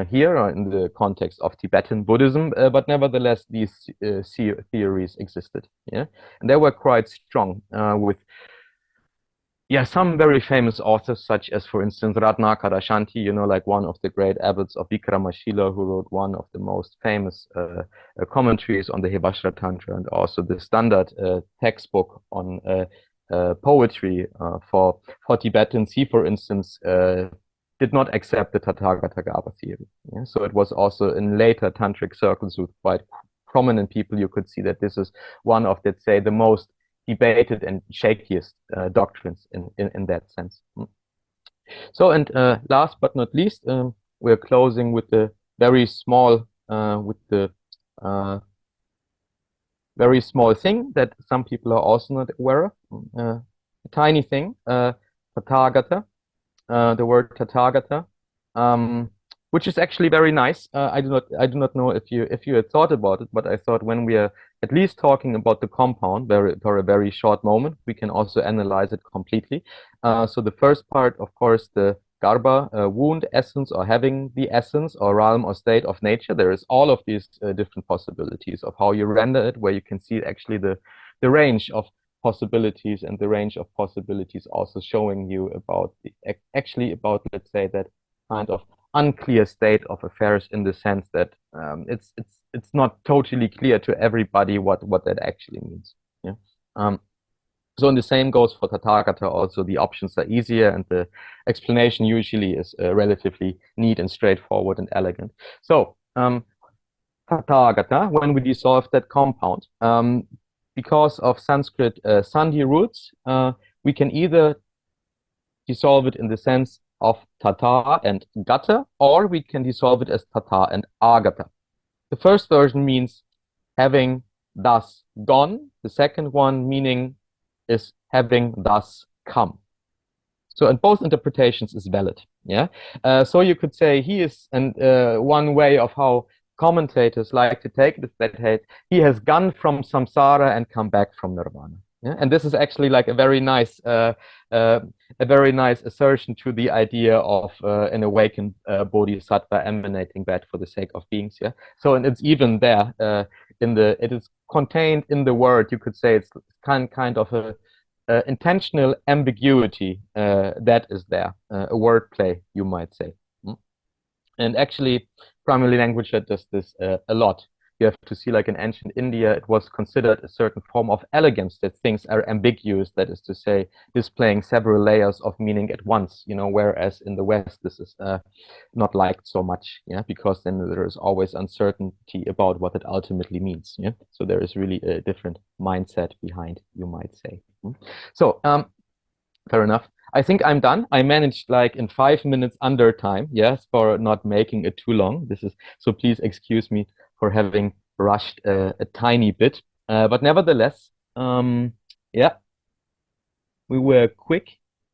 here or in the context of Tibetan Buddhism, but nevertheless, these theories existed. Yeah, and they were quite strong with, yeah, some very famous authors, such as, for instance, Ratnakara Shanti, you know, like one of the great abbots of Vikramashila, who wrote one of the most famous commentaries on the Hevashra Tantra, and also the standard textbook on poetry for Tibetans. He, for instance, did not accept the Tathagata Garbha theory. Yeah? So it was also in later tantric circles with quite prominent people, you could see that this is one of, let's say, the most debated and shakiest doctrines in that sense. So, and last but not least, we're closing with the very small very small thing that some people are also not aware of, a tiny thing, Tathagata. The word Tathagata, which is actually very nice. I do not know if you had thought about it, but I thought when we are at least talking about the compound for a very short moment, we can also analyze it completely. So the first part, of course, the Garbha, wound, essence, or having the essence or realm or state of nature. There is all of these different possibilities of how you render it, where you can see actually the range of possibilities, and the range of possibilities also showing you about let's say, that kind of unclear state of affairs, in the sense that it's not totally clear to everybody what that actually means. Yeah. So, and the same goes for Tathagata. Also, the options are easier, and the explanation usually is relatively neat and straightforward and elegant. So, Tathagata, when we dissolve that compound, because of Sanskrit sandhi roots, we can either dissolve it in the sense of tata and gata, or we can dissolve it as tata and agata. The first version means having thus gone. The second one meaning is having thus come. So, and both interpretations is valid. Yeah. So you could say he is, and one way of how commentators like to take it is that he has gone from samsara and come back from nirvana. Yeah? And this is actually like a very nice assertion to the idea of an awakened bodhisattva emanating back for the sake of beings. Yeah. So, and it's even there it is contained in the word. You could say it's kind of a intentional ambiguity that is there, a wordplay, you might say. And actually, primary language does this a lot. You have to see, like in ancient India, it was considered a certain form of elegance that things are ambiguous, that is to say, displaying several layers of meaning at once, you know, whereas in the West, this is not liked so much, yeah, because then there is always uncertainty about what it ultimately means, yeah. So there is really a different mindset behind, you might say. So, fair enough. I think I'm done. I managed like in 5 minutes under time, yes, for not making it too long. This is, so please excuse me for having rushed a tiny bit. But nevertheless, yeah, we were quick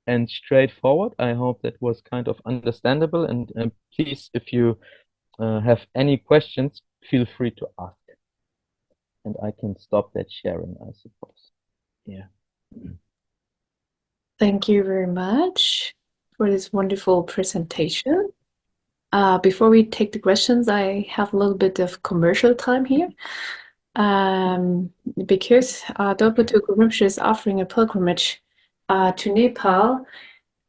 and straightforward. I hope that was kind of understandable. And please, if you have any questions, feel free to ask. And I can stop that sharing, I suppose. Yeah. Thank you very much for this wonderful presentation. Before we take the questions, I have a little bit of commercial time here. Because Dolpo Tulku Rinpoche is offering a pilgrimage to Nepal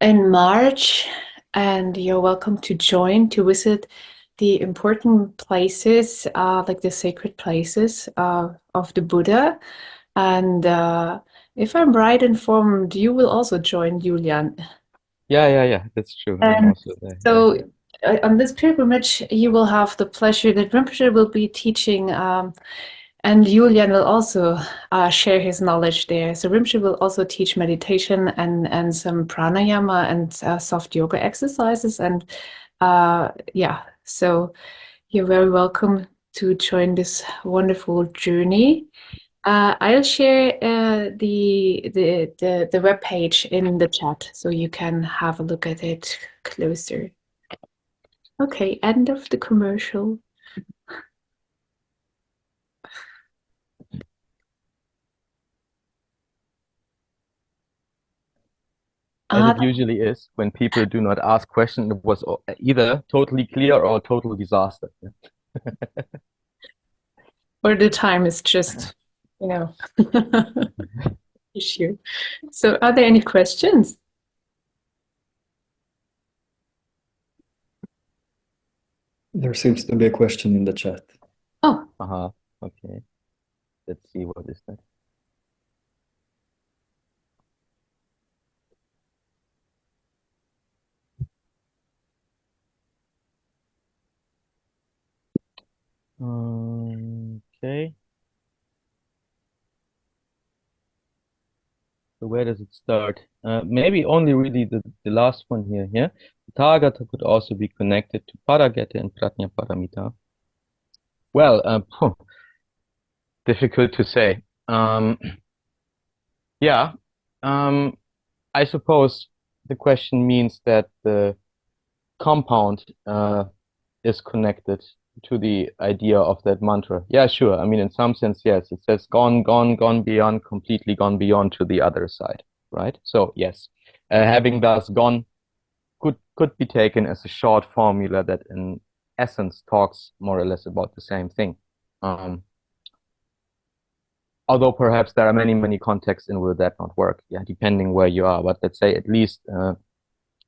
in March, and you're welcome to join to visit the important places, like the sacred places of the Buddha. And if I'm right informed, you will also join, Julian. Yeah, that's true. I'm also there. So on this pilgrimage, you will have the pleasure that Rinpoche will be teaching, and Julian will also share his knowledge there. So Rinpoche will also teach meditation and some pranayama and soft yoga exercises. And yeah, so you're very welcome to join this wonderful journey. I'll share the web page in the chat so you can have a look at it closer. Okay, end of the commercial. As it usually is, when people do not ask questions, it was either totally clear or total disaster. Or the time is just, you know, issue. So are there any questions? There seems to be a question in the chat. Oh. Okay. Let's see, what is that? Okay. So where does it start? Maybe only really the last one here. Yeah, Tathagata could also be connected to Paragata and Pratnya Paramita. Well, difficult to say. Yeah, I suppose the question means that the compound is connected to the idea of that mantra. Yeah, sure. I mean, in some sense, yes. It says gone beyond, completely gone beyond to the other side, right? So yes, having thus gone could be taken as a short formula that in essence talks more or less about the same thing. Although perhaps there are many contexts in where that not work, yeah, depending where you are. But let's say at least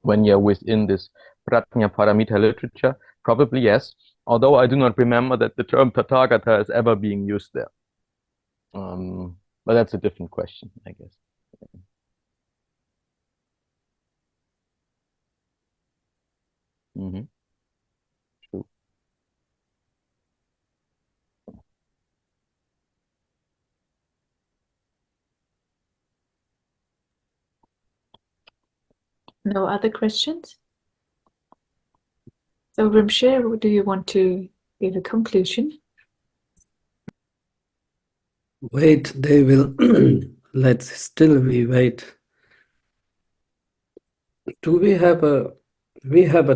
when you're within this Pratnya Paramita literature, probably yes. Although I do not remember that the term Tathagata is ever being used there. But that's a different question, I guess. True. No other questions? So Rinpoche, do you want to give a conclusion? Wait, they will. Let's still we wait. Do we have a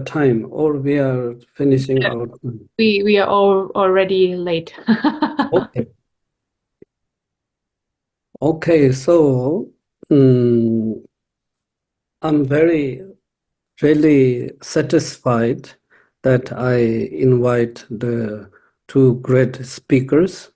time, or we are finishing Yeah. our? We are all already late. Okay. Okay, so I'm really satisfied that I invite the two great speakers.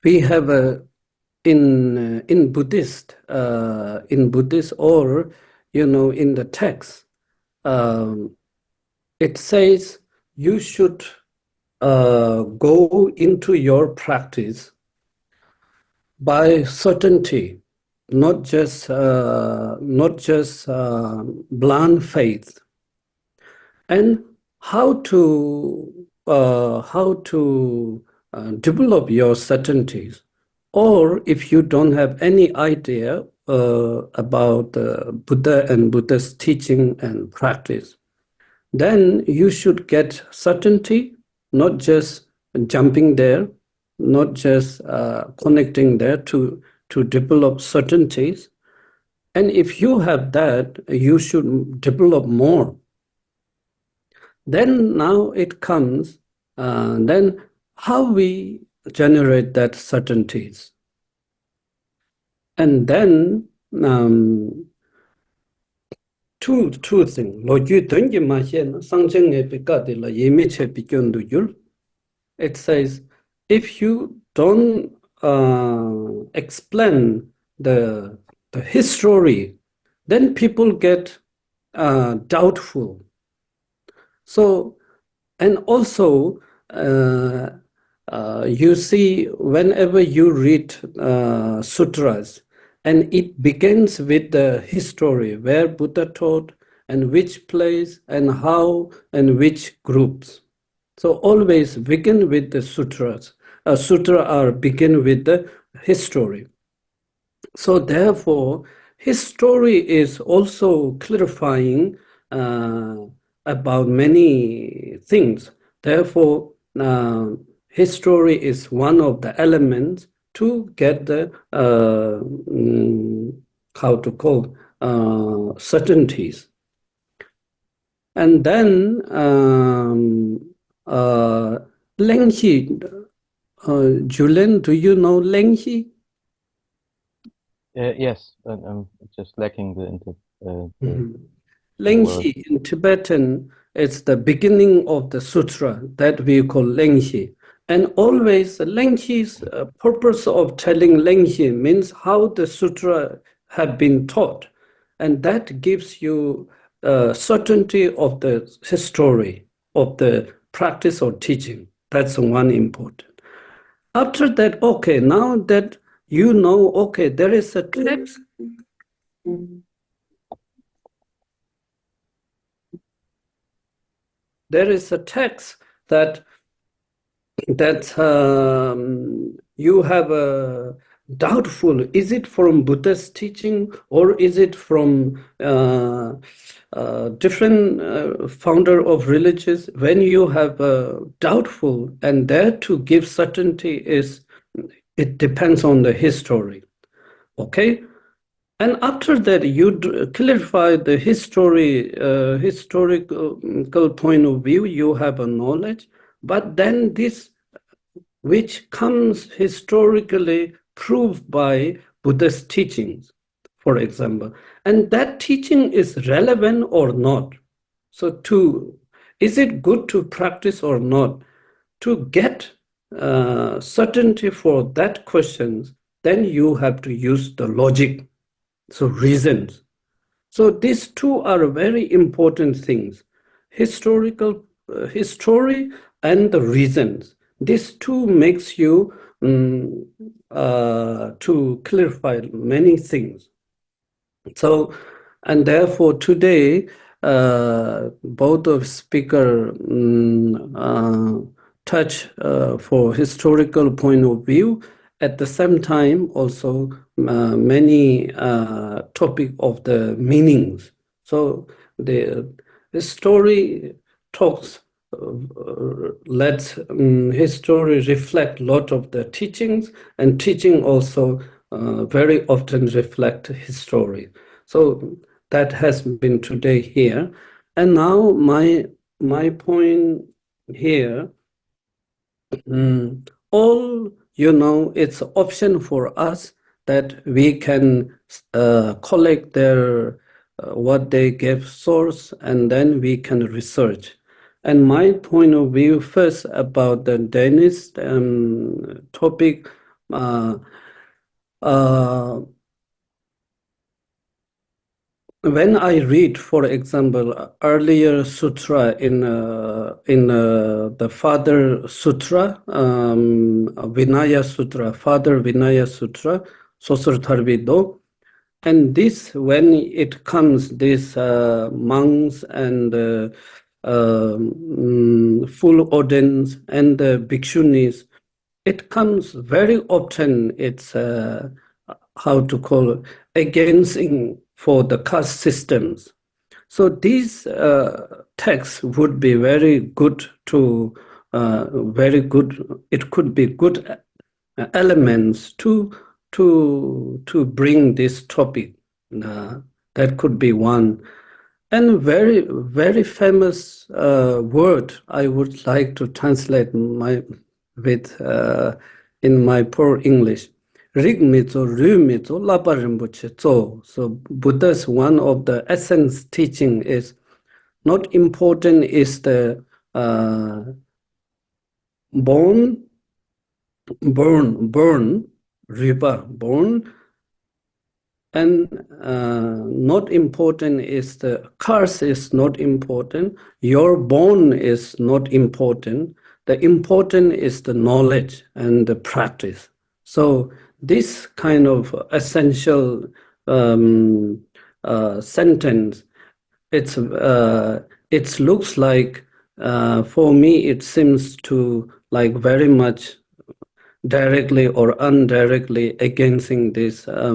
We have in Buddhist or in the text, it says you should go into your practice by certainty, not just blind faith, and how to develop your certainties. Or if you don't have any idea about Buddha and Buddha's teaching and practice, then you should get certainty, not just jumping there, not just connecting there to develop certainties. And if you have that, you should develop more. Then now it comes, then how we generate that certainties. And then two things. It says, if you don't explain the history, then people get doubtful. So, and also, you see, whenever you read sutras, and it begins with the history, where Buddha taught, and which place, and how, and which groups. So always begin with the sutras. Sutra are begin with the history. So therefore, history is also clarifying about many things. Therefore, history is one of the elements to get the how to call certainties. And then Lengxi, Julian, do you know Lengxi? Yes, but I'm just lacking the Lengxi in Tibetan, it's the beginning of the sutra that we call Lengxi. And always Lengxi's purpose of telling Lengxi means how the sutra have been taught. And that gives you certainty of the history of the practice or teaching. That's one important. After that, okay, now that you know, okay, there is a text. There is a text that you have a doubtful. Is it from Buddha's teaching or is it from different founder of religions? When you have a doubtful, and there to give certainty is, it depends on the history. Okay. And after that, you clarify the historical point of view, you have a knowledge, but then this, which comes historically proved by Buddha's teachings, for example, and that teaching is relevant or not. So is it good to practice or not? To get certainty for that questions, then you have to use the logic. So reasons. So these two are very important things. History and the reasons. These two makes you to clarify many things. So, and therefore today, both of speaker touch for historical point of view. At the same time, also many topic of the meanings. So the story talks, lets history reflect a lot of the teachings, and teaching also very often reflect history. So that has been today here. And now my point here, all, it's option for us that we can collect their what they gave source, and then we can research. And my point of view first about the Denis topic, when I read, for example, earlier sutra in the Father Sutra, Vinaya Sutra, Father Vinaya Sutra, Sosurtarvido, and this, when it comes, this monks and full audience and the bhikshunis, it comes very often, it's how to call it, against for the caste systems. So these texts would be very good to, it could be good elements to bring this topic. That could be one. And very, very famous word I would like to translate in my poor English. Rigmitso, Ryumitso, Lapa Rinpoche Tso. So Buddha's one of the essence teaching is not important is the born, river, born, and not important is the curse is not important. Your born is not important. The important is the knowledge and the practice. So this kind of essential sentence, it looks like, for me, it seems to like very much directly or indirectly against this how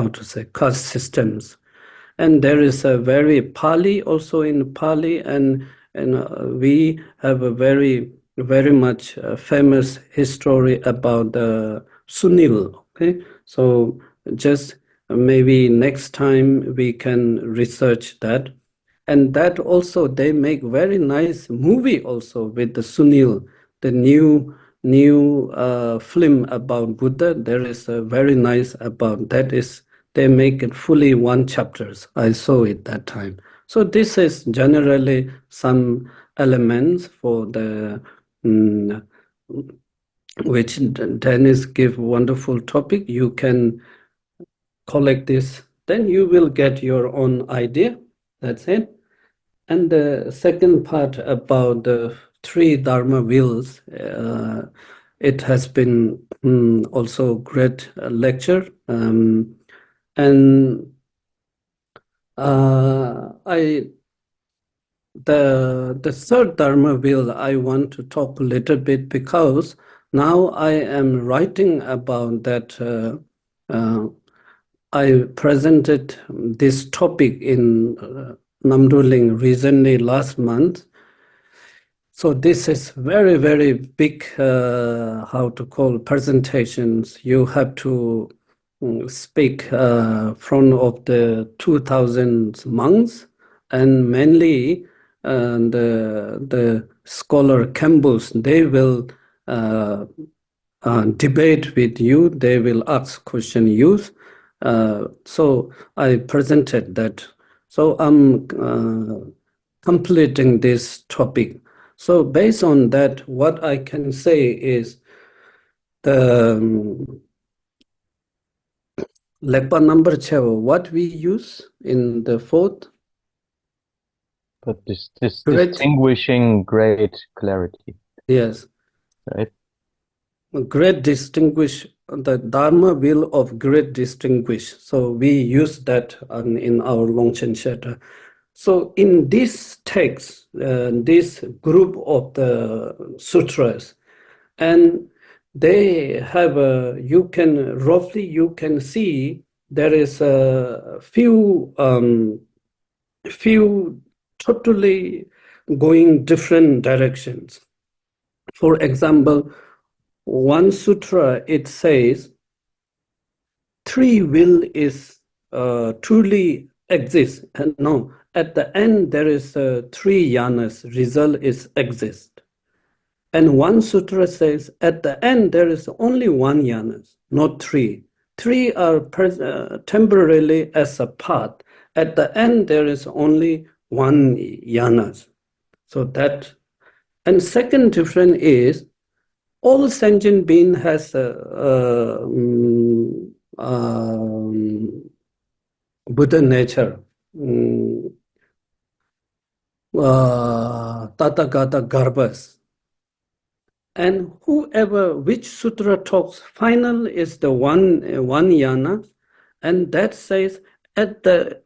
to say, caste systems. And there is a very Pali, also in Pali, and we have a very much famous history about the Sunil. Okay, so just maybe next time we can research that. And that also, they make very nice movie also with the Sunil, the new film about Buddha. There is a very nice about that. Is they make it fully one chapters. I saw it that time. So this is generally some elements for the which Dennis give wonderful topic. You can collect this, then you will get your own idea. That's it. And the second part about the three Dharma wheels, it has been also great lecture. And the third Dharma wheel I want to talk a little bit, because now I am writing about that. I presented this topic in Namduling recently last month. So this is very, very big, how to call presentations. You have to speak front of the 2,000 monks, and mainly the scholar Campbells, they will debate with you, they will ask question you. So I presented that. So I'm completing this topic. So based on that, what I can say is the Lekpa number 7, what we use in the fourth? But distinguishing great clarity. Yes. Right. Great distinguish the Dharma will of great distinguish. So we use that in our Longchen Shedra. So in this text, this group of the sutras, and they have you can see there is a few totally going different directions. For example, one sutra, it says, three will is truly exists. And no, at the end, there is three yanas, result is exist. And one sutra says, at the end, there is only one yanas, not three. Three are temporarily as a path. At the end, there is only one yanas. So that, and second difference is, all sentient being has Buddha nature, Tathagata Garbhas. And which sutra talks final is the one yana, and that says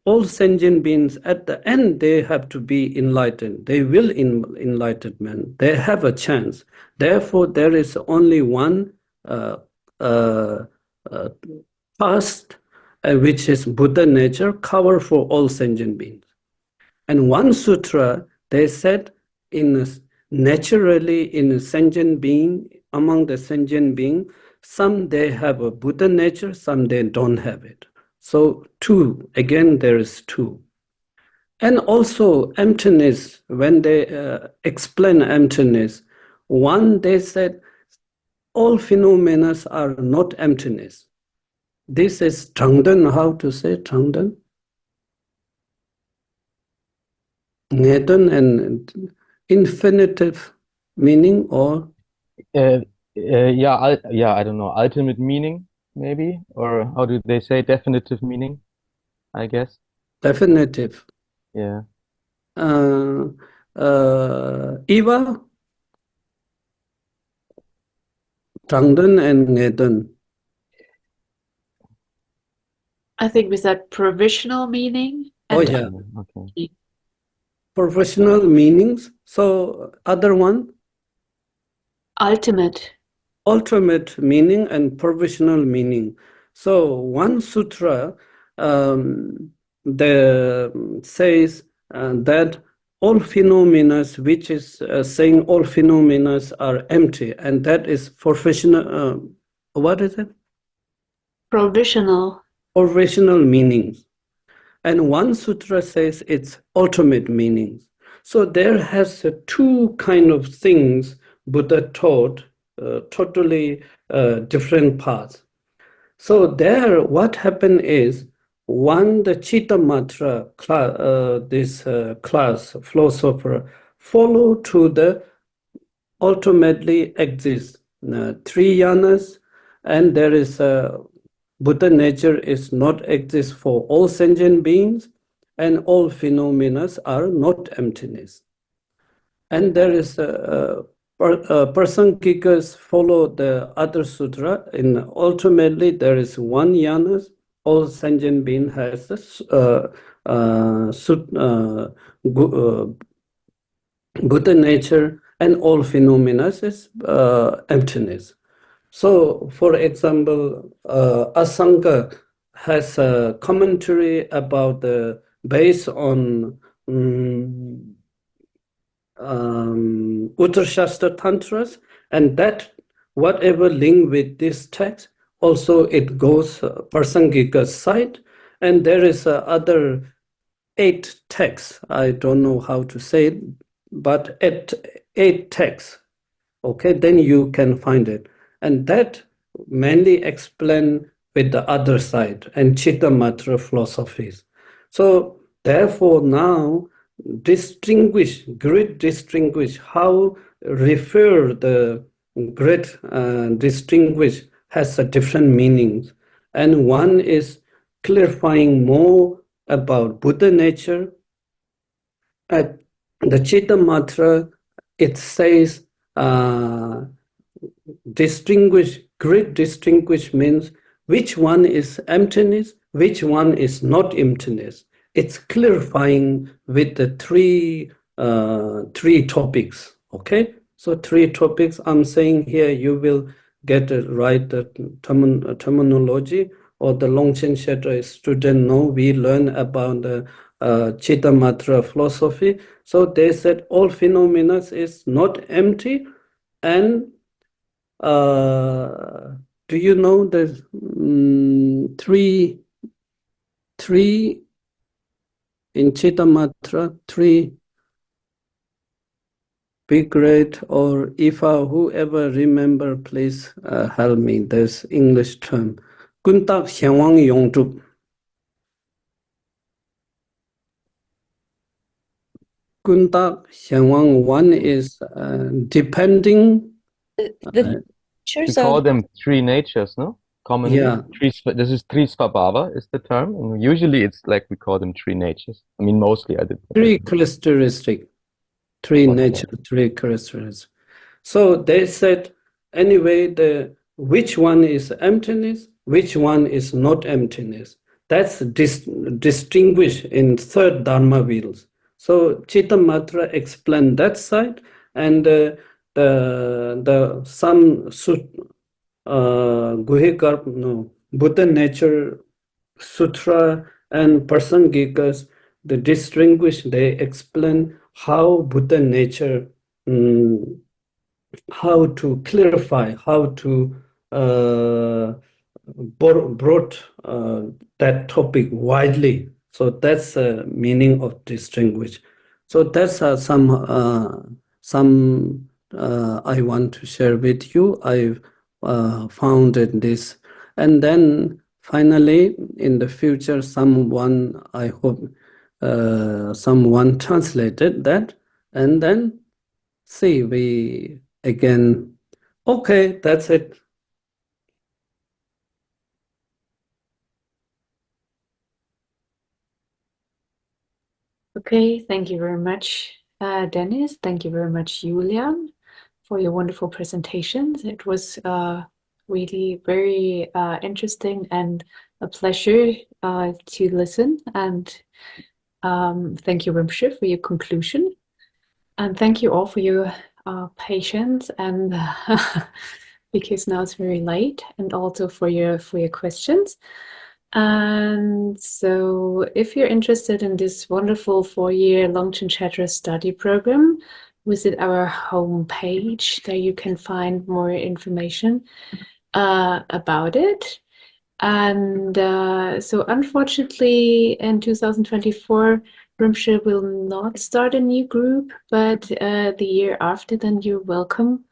all sentient beings at the end they have to be enlightened. They will enlightenment. They have a chance. Therefore, there is only one past, which is Buddha nature, cover for all sentient beings. And one sutra they said naturally in a sentient being, among the sentient being, some they have a Buddha nature, some they don't have it. So two, again there is two. And also emptiness, when they explain emptiness, one they said all phenomena are not emptiness. This is Trangden, how to say Trangden? Ngeden and infinitive meaning or Yeah, I don't know, ultimate meaning maybe, or how do they say definitive meaning? I guess. definitive. Yeah. Eva, Trangden and Ngeden. I think we said provisional meaning Oh and yeah, Okay. professional meanings. So other one, ultimate. ultimate meaning and provisional meaning. So one sutra says that all phenomena, which is saying all phenomena are empty, and that is professional. What is it? Provisional. Provisional meanings. And one sutra says it's ultimate meanings. So there has two kind of things Buddha taught, totally different paths. So there, what happened is, one, the Chittamatra class, philosopher, follow to the ultimately exists. Three yanas, and there is a Buddha nature is not exist for all sentient beings, and all phenomena are not emptiness. And there is Prasangikas follow the other sutra. In ultimately, there is one yanas. All sentient being has Buddha nature, and all phenomena is emptiness. So, for example, Asanga has a commentary about based on Uttarshastra Tantras, and that whatever link with this text, also it goes Prasangika's side, and there is other 8 texts. I don't know how to say it, but 8 texts. Okay, then you can find it. And that mainly explain with the other side and Chittamatra philosophies. So therefore now distinguish how refer the great distinguish has a different meanings. And one is clarifying more about Buddha nature. At the Chittamatra, it says distinguish great distinguish means which one is emptiness, which one is not emptiness. It's clarifying with the three topics. Okay, so three topics. I'm saying here you will get it right the terminology, or the Longchen Shedra student know. We learn about the Chittamatra philosophy. So they said all phenomena is not empty, and do you know the three in Chittamatra, three big great, or if whoever remember, please help me. There's English term. Kuntak Xiangwang Yongzhup. Kuntak Xiangwang, one is depending. The We features call of them three natures, no? Commonly, Yeah. This is three svabhava is the term, and usually it's like we call them three natures. I mean, mostly I did. Three characteristics, three Okay. nature, three characteristics. So they said, anyway, which one is emptiness, which one is not emptiness. That's distinguished in third Dharma wheels. So Chittamatra explained that side, and some Guhikar, no, Buddha Nature Sutra and Prasangikas, they distinguish, they explain how Buddha nature, how to clarify, how to brought that topic widely. So that's the meaning of distinguish. So that's some I want to share with you. I've founded this, and then finally in the future, someone, I hope someone translated that, and then see we again. Okay, that's it. Okay, thank you very much, Dennis. Thank you very much, Julian, for your wonderful presentations. It was really very interesting and a pleasure to listen. And thank you, Rinpoche, for your conclusion. And thank you all for your patience, and because now it's very late, and also for your questions. And so if you're interested in this wonderful 4-year Longchen Shedra study program, visit our homepage. There you can find more information about it. And so unfortunately in 2024, Rinpoche will not start a new group, but the year after, then you're welcome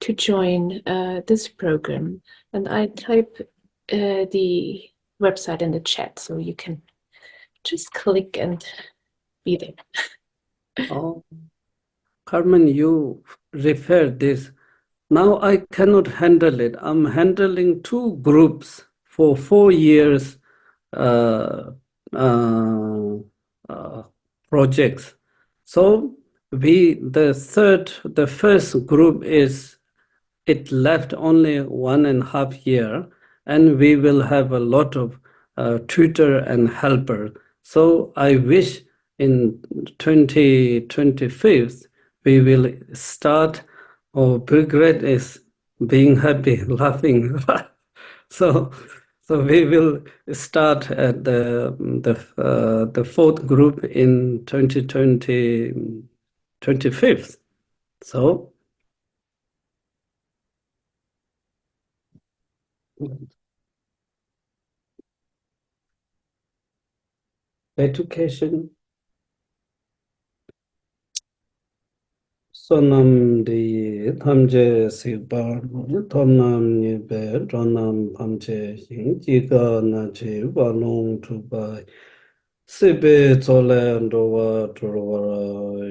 to join this program. And I type the website in the chat, so you can just click and be there. Oh, Carmen, you referred this. Now I cannot handle it. I'm handling 2 groups for 4 years projects. So the first group is, it left only 1.5 year, and we will have a lot of tutor and helper. So I wish in 2025 we will start. Oh, Bigred is being happy, laughing. So we will start at the 4th group in 2025. So education. Sonam di thamje sikbar, thonam nibe, ronam pamche sing, jiga na che, walong tubai, sibe zole ndowa turwara